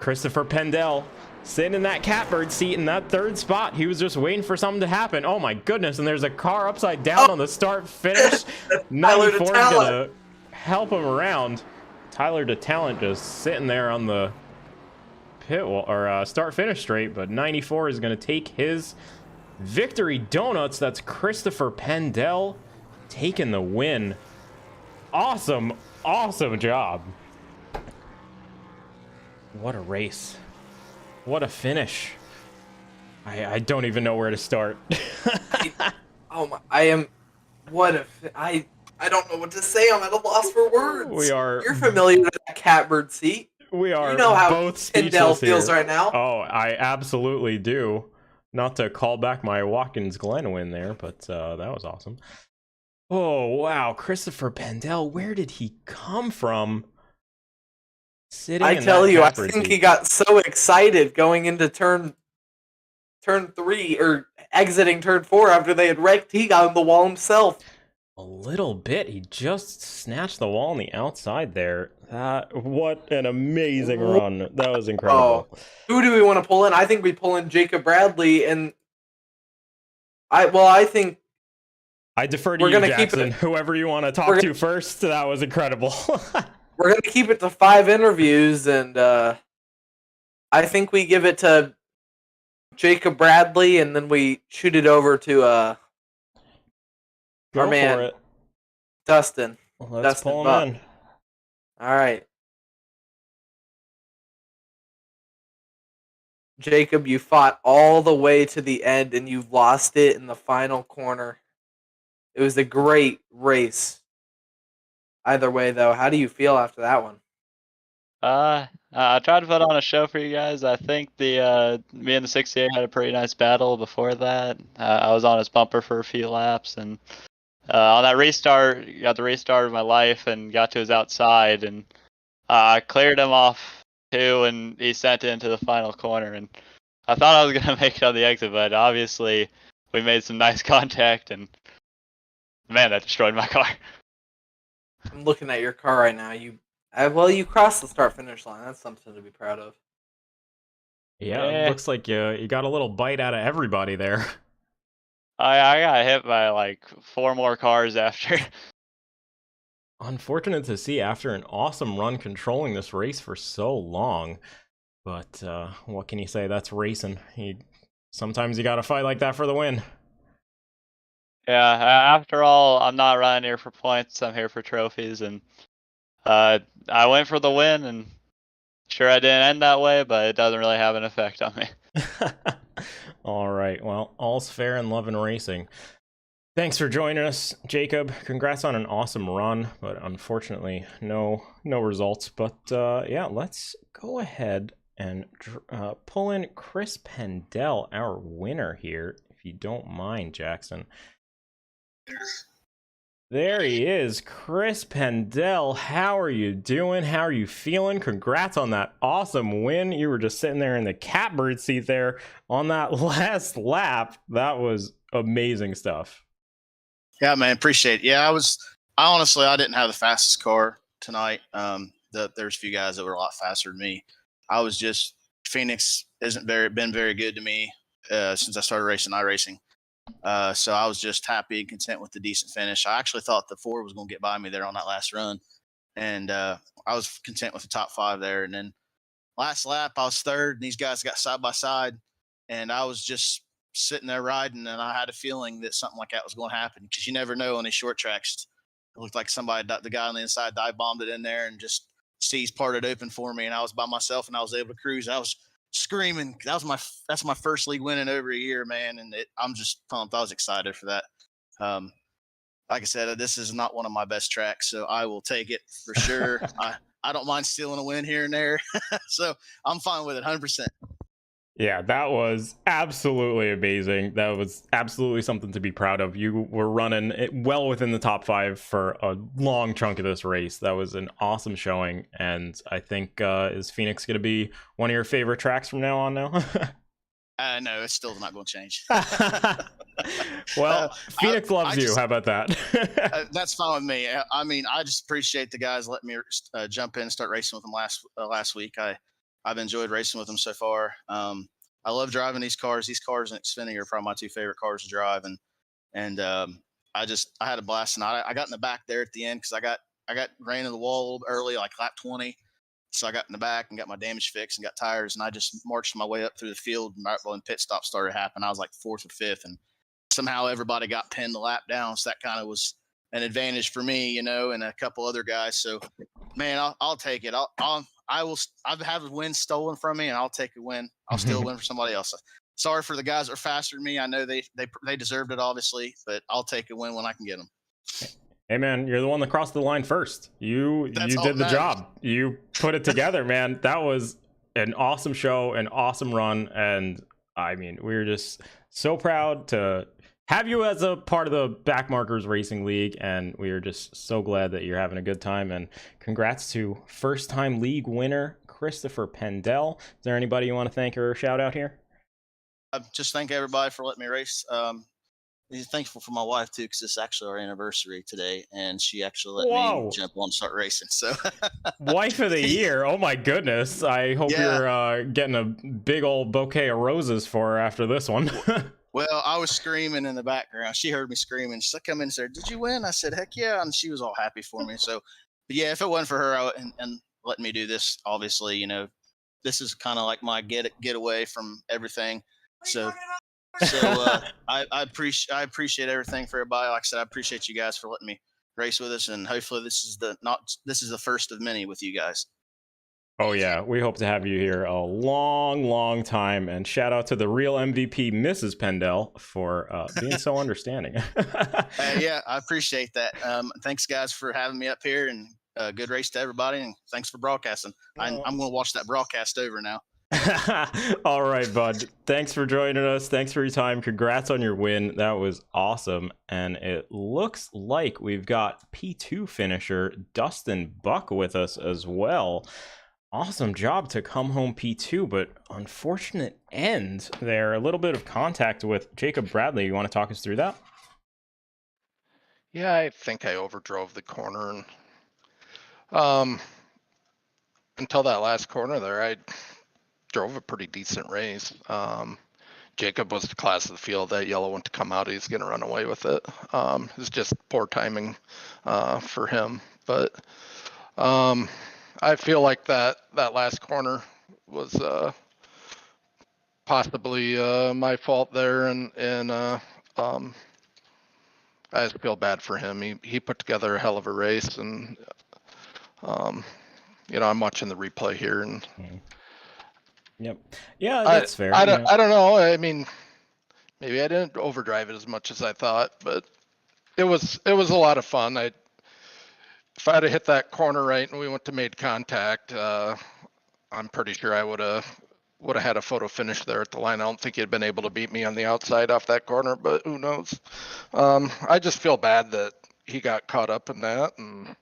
Christopher Pendel sitting in that catbird seat in that 3rd spot. He was just waiting for something to happen. Oh my goodness. And there's a car upside down on the start finish. 94 is going to help him around. Tyler DeTalent just sitting there on the pit wall, or start finish straight, but 94 is going to take his victory donuts. That's Christopher Pendel taking the win. Awesome job. What a race. What a finish. I don't even know where to start. Oh my! I am. What a. I don't know what to say. I'm at a loss for words. We are. You're familiar with that catbird seat. We are You know how both Pendel speechless feels here. right now. Oh, I absolutely do. Not to call back my Watkins Glen win there, but that was awesome. Oh, wow. Christopher Pendel, where did he come from? Sitting I in tell that you, I catbird think seat. he got so excited going into turn 3 or exiting turn 4 after they had wrecked. He got on the wall himself. A little bit. He just snatched the wall on the outside there. What an amazing run. That was incredible. Oh, who do we want to pull in? I think we pull in Jacob Bradley, and I think I defer to we're you, gonna keep Jackson. it. Whoever you want to talk to first. That was incredible. We're gonna keep it to 5 interviews, and I think we give it to Jacob Bradley, and then we shoot it over to Go our man for it. Dustin. Let's Dustin pull him Buck. in. All right, Jacob, you fought all the way to the end, and you lost it in the final corner. It was a great race. Either way, though, how do you feel after that one? I tried to put on a show for you guys. I think the me and the 68 had a pretty nice battle before that. I was on his bumper for a few laps, and on that restart, got the restart of my life, and got to his outside, and I cleared him off too, and he sent it into the final corner, and I thought I was gonna make it on the exit, but obviously we made some nice contact, and man, that destroyed my car. I'm looking at your car right now. You crossed the start-finish line. That's something to be proud of. Yeah, it looks like you got a little bite out of everybody there. I got hit by like 4 more cars after. Unfortunate to see after an awesome run controlling this race for so long. But what can you say? That's racing. Sometimes you got to fight like that for the win. Yeah, after all, I'm not running here for points. I'm here for trophies, and I went for the win, and sure I didn't end that way, but it doesn't really have an effect on me. All right, well, all's fair in love and racing. Thanks for joining us, Jacob. Congrats on an awesome run, but unfortunately, no results. But yeah, let's go ahead and pull in Chris Pendel, our winner here, if you don't mind, Jackson. There he is, Chris Pendel. How are you doing? How are you feeling? Congrats on that awesome win. You were just sitting there in the catbird seat there on that last lap. That was amazing stuff. Yeah, man, appreciate it. Yeah, I didn't have the fastest car tonight. There's a few guys that were a lot faster than me. Phoenix isn't been very good to me since I started racing iRacing. So I was just happy and content with the decent finish. I actually thought the Ford was going to get by me there on that last run, and I was content with the top 5 there. And then last lap, I was third, and these guys got side by side, and I was just sitting there riding, and I had a feeling that something like that was going to happen because you never know on these short tracks. It looked like the guy on the inside dive bombed it in there and just seas parted open for me, and I was by myself, and I was able to cruise. I was screaming. That's my first league win in over a year, man, and I'm just pumped. I was excited for that. Like I said, this is not one of my best tracks, so I will take it for sure. I don't mind stealing a win here and there, so I'm fine with it 100%. Yeah, that was absolutely amazing. That was absolutely something to be proud of. You were running it well within the top 5 for a long chunk of this race. That was an awesome showing, and I think is Phoenix going to be one of your favorite tracks from now on now? No, it's still not going to change. Well, Phoenix loves you. How about that? That's fine with me. I mean, I just appreciate the guys letting me jump in and start racing with them last week. I've enjoyed racing with them so far. I love driving these cars. These cars and Xfinity are probably my 2 favorite cars to drive, and I had a blast. And I got in the back there at the end because I got ran in the wall a little bit early, like lap 20. So I got in the back and got my damage fixed and got tires, and I just marched my way up through the field. And right when pit stop started happening, I was like 4th or 5th, and somehow everybody got pinned the lap down. So that kind of was an advantage for me, and a couple other guys. So, man, I'll take it. I've had a win stolen from me, and I'll take a win. I'll steal a win for somebody else. Sorry for the guys that are faster than me. I know they deserved it, obviously, but I'll take a win when I can get them. Hey man, you're the one that crossed the line first. You did the job. You put it together, man. That was an awesome show, an awesome run, and I mean, we're just so proud to have you as a part of the Backmarkers Racing League, and we are just so glad that you're having a good time. And congrats to first-time league winner Christopher Pendel. Is there anybody you want to thank or shout out here? Just thank everybody for letting me race. Thankful for my wife too, because it's actually our anniversary today, and she actually let me jump on and start racing. So, wife of the year! Oh my goodness! I hope you're getting a big old bouquet of roses for her after this one. Well, I was screaming in the background. She heard me screaming. She come in and said, "Did you win?" I said, "Heck yeah!" And she was all happy for me. So, but yeah, if it wasn't for her and letting me do this, obviously, you know, this is kind of like my getaway from everything. So I appreciate everything for everybody. Like I said, I appreciate you guys for letting me race with us, and hopefully this is the first of many with you guys. Oh yeah, we hope to have you here a long time, and shout out to the real MVP, Mrs. Pendel, for being so understanding. Yeah, I appreciate that. Thanks guys for having me up here, and good race to everybody, and thanks for broadcasting. I'm going to watch that broadcast over now. All right, bud. Thanks for joining us. Thanks for your time. Congrats on your win. That was awesome. And it looks like we've got P2 finisher Dustin Buck with us as well. Awesome job to come home P2, but unfortunate end there. A little bit of contact with Jacob Bradley. You want to talk us through that? Yeah, I think I overdrove the corner, and until that last corner there, I drove a pretty decent race. Jacob was the class of the field. That yellow went to come out. He's going to run away with it. It's just poor timing for him. But I feel like that last corner was possibly my fault there, and I just feel bad for him. He put together a hell of a race, and you know, I'm watching the replay here, and yep, yeah, that's fair. I don't know. I mean, maybe I didn't overdrive it as much as I thought, but it was a lot of fun. If I'd have hit that corner right and we went to made contact, I'm pretty sure I would have had a photo finish there at the line. I don't think he'd been able to beat me on the outside off that corner, but who knows? I just feel bad that he got caught up in that. And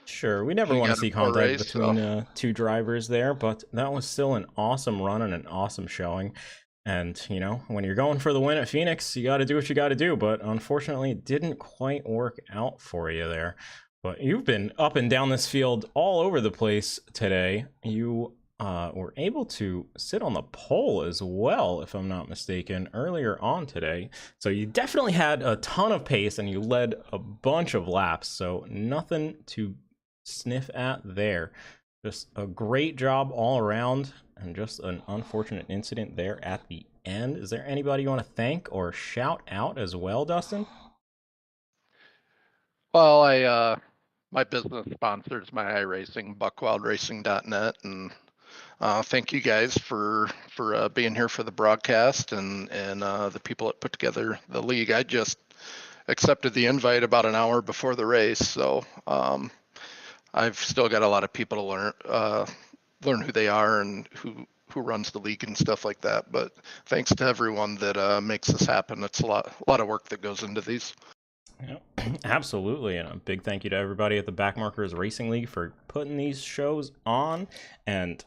sure, we never want to see contact between two drivers there, but that was still an awesome run and an awesome showing. And, you know, when you're going for the win at Phoenix, you got to do what you got to do. But unfortunately, it didn't quite work out for you there. But you've been up and down this field all over the place today. You were able to sit on the pole as well, if I'm not mistaken, earlier on today. So you definitely had a ton of pace and you led a bunch of laps. So nothing to sniff at there. Just a great job all around, and just an unfortunate incident there at the end. Is there anybody you want to thank or shout out as well, Dustin? Well, my business sponsors my iRacing, buckwildracing.net, and thank you guys for being here for the broadcast, and the people that put together the league. I just accepted the invite about an hour before the race, so I've still got a lot of people to learn who they are and who runs the league and stuff like that. But thanks to everyone that makes this happen. It's a lot of work that goes into these. Yeah, absolutely, and a big thank you to everybody at the Backmarkers Racing League for putting these shows on, and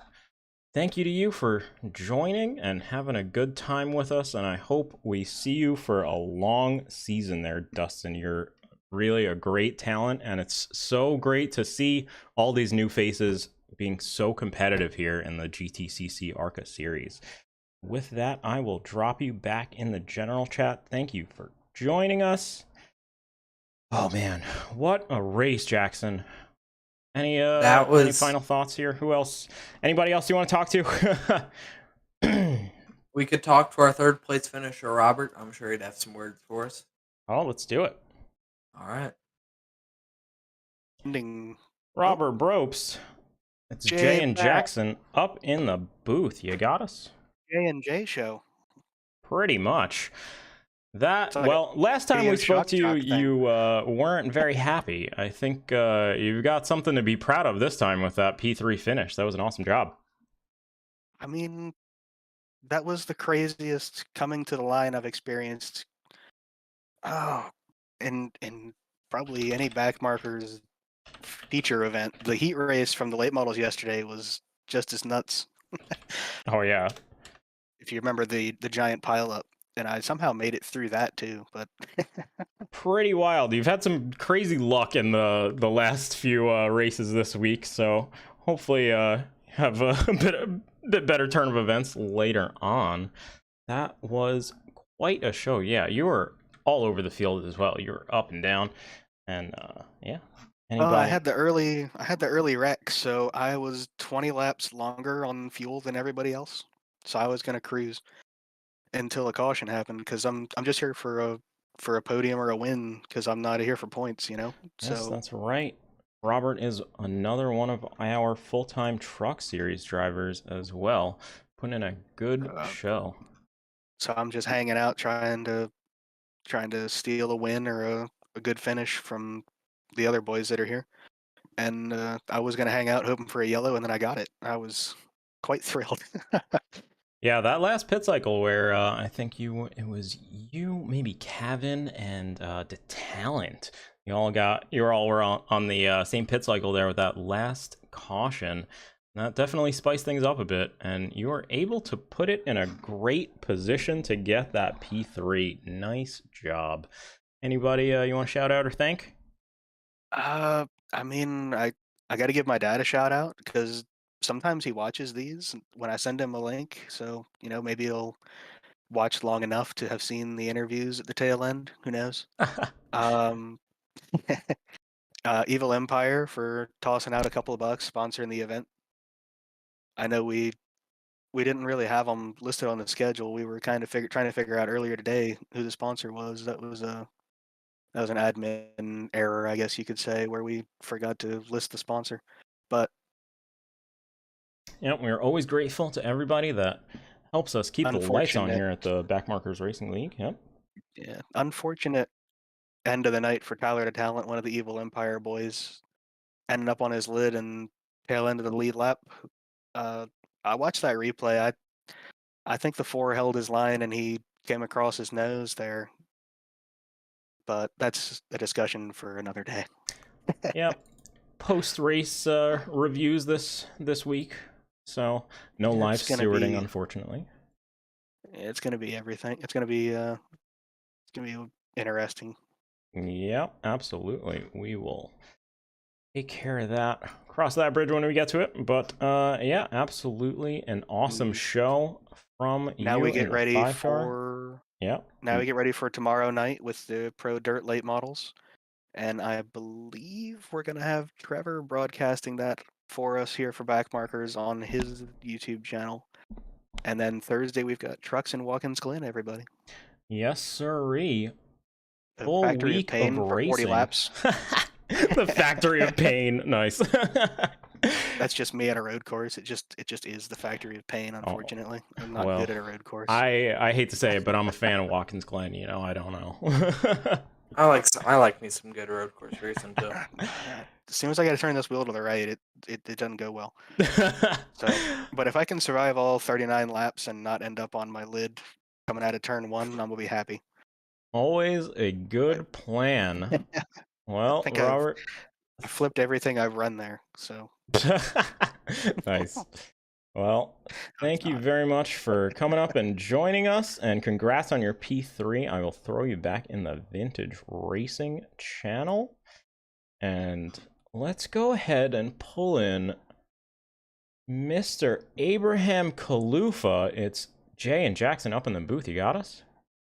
thank you to you for joining and having a good time with us, and I hope we see you for a long season there, Dustin. You're really a great talent, and it's so great to see all these new faces being so competitive here in the GTCC ARCA series. With that, I will drop you back in the general chat. Thank you for joining us. Oh man, what a race, Jackson. Any final thoughts here? Who else? Anybody else you want to talk to? We could talk to our third place finisher, Robert. I'm sure he'd have some words for us. Oh, let's do it. All right. Ending. Robert Bropst. It's Jay and Jackson up in the booth. You got us? J&J show. Pretty much. That, It's like well, last time we radio spoke shock to you, jock thing. you weren't very happy. I think you've got something to be proud of this time with that P3 finish. That was an awesome job. I mean, that was the craziest coming to the line I've experienced. Oh, in probably any Backmarkers feature event. The heat race from the late models yesterday was just as nuts. Oh, yeah. If you remember the giant pileup, and I somehow made it through that too. But Pretty wild. You've had some crazy luck in the last few races this week, so hopefully have a bit better turn of events later on. That was quite a show. Yeah, you were all over the field as well. You were up and down, and yeah. I had the early wreck, so I was 20 laps longer on fuel than everybody else. So I was gonna cruise until a caution happened, because I'm just here for a podium or a win, because I'm not here for points, you know. Yes, So that's right. Robert is another one of our full-time truck series drivers as well, putting in a good show. So I'm just hanging out, trying to steal a win or a good finish from the other boys that are here. And I was gonna hang out hoping for a yellow, and then I got it. I was quite thrilled. Yeah, that last pit cycle where I think it was you, maybe Kevin and the Talent. You all were on the same pit cycle there with that last caution. That definitely spiced things up a bit, and you were able to put it in a great position to get that P3. Nice job. Anybody you want to shout out or thank? I mean, I got to give my dad a shout out, because sometimes he watches these when I send him a link. So, you know, maybe he'll watch long enough to have seen the interviews at the tail end. Who knows? Evil Empire for tossing out a couple of bucks, sponsoring the event. I know we didn't really have them listed on the schedule. We were kind of trying to figure out earlier today who the sponsor was. That was an admin error, I guess you could say, where we forgot to list the sponsor. But yeah, we're always grateful to everybody that helps us keep the lights on here at the Backmarkers Racing League. Yep. Yeah, unfortunate end of the night for Tyler the Talent, one of the Evil Empire boys, ended up on his lid and tail end of the lead lap. I watched that replay. I think the 4 held his line and he came across his nose there. But that's a discussion for another day. Yep. Post-race reviews this week. So no live stewarding, unfortunately. It's gonna be everything. It's gonna be interesting. Yep, absolutely. We will take care of that. Cross that bridge when we get to it. But yeah, absolutely an awesome show from you. Now we get ready Now we get ready for tomorrow night with the Pro Dirt late models. And I believe we're gonna have Trevor broadcasting that for us here for Backmarkers on his YouTube channel. And then Thursday we've got Trucks in Watkins Glen, everybody. Yes, sirree. Full Factory of Pain for 40 laps. The Factory of Pain. Nice. That's just me at a road course. It just is the Factory of Pain, unfortunately. I'm not good at a road course. I hate to say it, but I'm a fan of Watkins Glen, you know, I don't know. I like me some good road course racing too. As soon as I got to turn this wheel to the right, it doesn't go well. But if I can survive all 39 laps and not end up on my lid coming out of turn 1, I'm gonna be happy. Always a good plan. Well, Robert, I flipped everything I've run there, so. Nice. Well, thank you very much for coming up and joining us, and congrats on your P3. I will throw you back in the Vintage Racing channel, and let's go ahead and pull in Mr. Abraham Kalufa. It's Jay and Jackson up in the booth. You got us?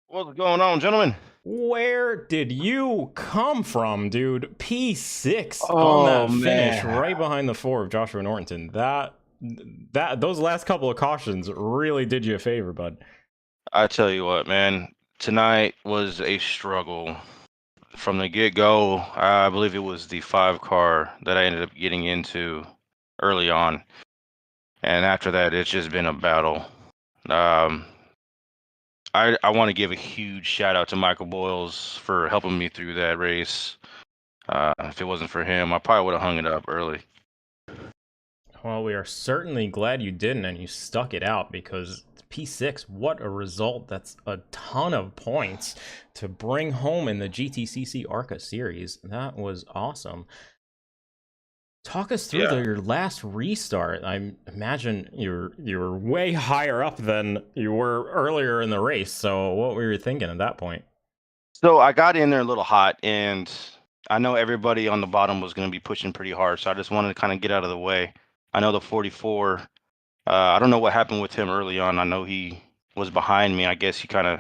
What's going on, gentlemen? Where did you come from, dude? P6 on that finish, right behind the 4 of Joshua Norton. Those last couple of cautions really did you a favor, bud. I tell you what, man, tonight was a struggle from the get-go. I believe it was the 5 car that I ended up getting into early on, and after that, it's just been a battle. I want to give a huge shout out to Michael Boyles for helping me through that race. If it wasn't for him, I probably would have hung it up early. Well, we are certainly glad you didn't and you stuck it out, because P6, what a result. That's a ton of points to bring home in the GTCC ARCA series. That was awesome. Talk us through your last restart. I imagine you're way higher up than you were earlier in the race. So what were you thinking at that point? So I got in there a little hot, and I know everybody on the bottom was going to be pushing pretty hard. So I just wanted to kind of get out of the way. I know the 44. I don't know what happened with him early on. I know he was behind me. I guess he kind of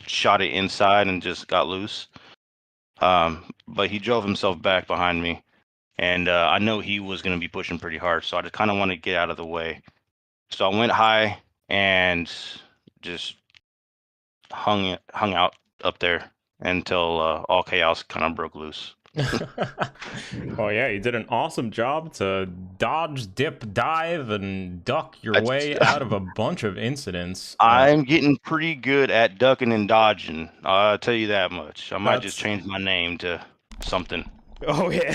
shot it inside and just got loose. But he drove himself back behind me. And I know he was going to be pushing pretty hard, so I just kind of want to get out of the way. So I went high and just hung out up there until all chaos kind of broke loose. Oh yeah, you did an awesome job to dodge, dip, dive, and duck your way out of a bunch of incidents. I'm getting pretty good at ducking and dodging. I'll tell you that much. I might just change my name to something. Oh yeah,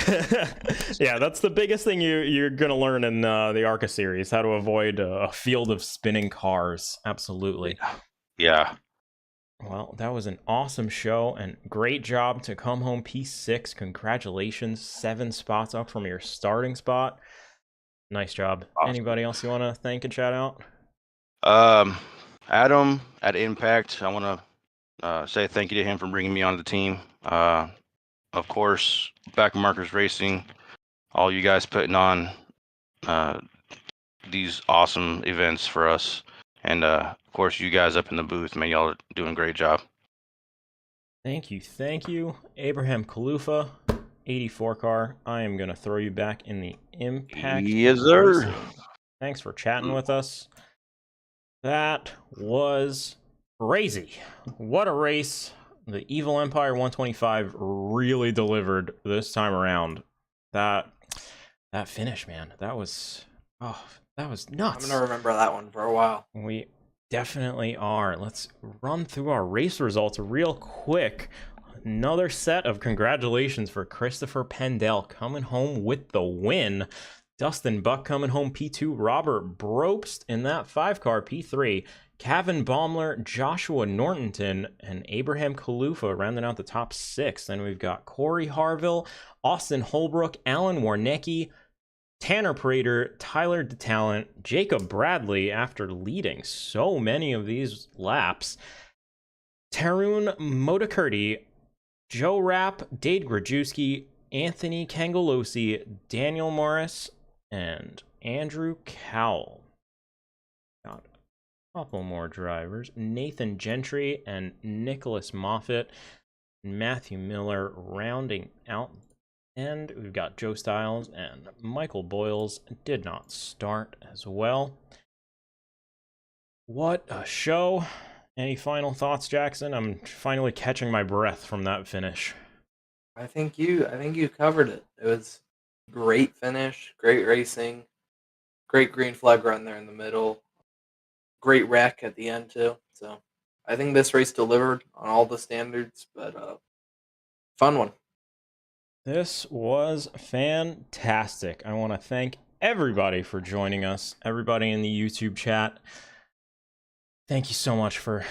yeah. That's the biggest thing you're gonna learn in the ARCA series: how to avoid a field of spinning cars. Absolutely. Yeah. Well, that was an awesome show, and great job to come home P6. Congratulations, 7 spots up from your starting spot. Nice job. Awesome. Anybody else you want to thank and shout out? Adam at Impact. I want to say thank you to him for bringing me onto the team. Of course, Backmarkers Racing, all you guys putting on these awesome events for us. And, of course, you guys up in the booth, man, y'all are doing a great job. Thank you. Thank you. Abraham Kalufa, 84 car. I am going to throw you back in the Impact. Yes, sir. Racing. Thanks for chatting with us. That was crazy. What a race. The Evil Empire 125 really delivered this time around. That finish, man. That was nuts. I'm gonna remember that one for a while. We definitely are. Let's run through our race results real quick. Another set of congratulations for Christopher Pendell coming home with the win. Dustin Buck coming home P2. Robert Brobst in that 5-car P3. Kevin Baumler, Joshua Nortonton, and Abraham Kalufa rounding out the top 6. Then we've got Corey Harville, Austin Holbrook, Alan Warnecki, Tanner Prater, Tyler DeTalent, Jacob Bradley, after leading so many of these laps, Tarun Modicurti, Joe Rapp, Dade Grajewski, Anthony Kangolosi, Daniel Morris, and Andrew Cowell. Got a couple more drivers. Nathan Gentry and Nicholas Moffitt, Matthew Miller rounding out. And we've got Joe Stiles and Michael Boyles did not start as well. What a show. Any final thoughts, Jackson? I'm finally catching my breath from that finish. I think you covered it. It was great finish, great racing, great green flag run there in the middle, great wreck at the end too. So I think this race delivered on all the standards, but fun one. This was fantastic. I want to thank everybody for joining us, everybody in the YouTube chat. Thank you so much for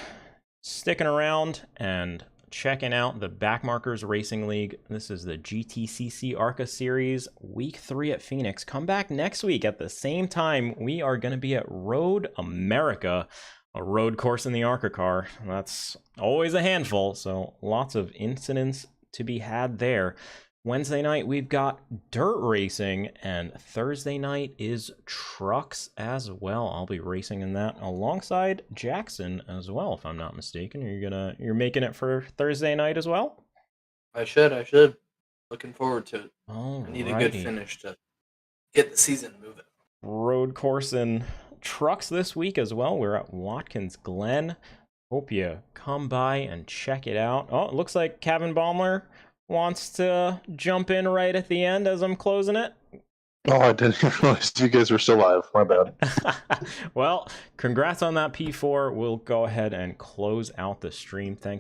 sticking around and checking out the Backmarkers Racing League. This is the GTCC ARCA Series, Week 3 at Phoenix. Come back next week at the same time. We are going to be at Road America, a road course in the ARCA car. That's always a handful, so lots of incidents to be had there. Wednesday night, we've got dirt racing, and Thursday night is trucks as well. I'll be racing in that alongside Jackson as well, if I'm not mistaken. You're making it for Thursday night as well? I should. Looking forward to it. Alrighty. I need a good finish to get the season moving. Road course and trucks this week as well. We're at Watkins Glen. Hope you come by and check it out. Oh, it looks like Kevin Baumler wants to jump in right at the end as I'm closing it. Oh, I didn't even realize you guys were still live. My bad. Well, congrats on that P4. We'll go ahead and close out the stream. Thanks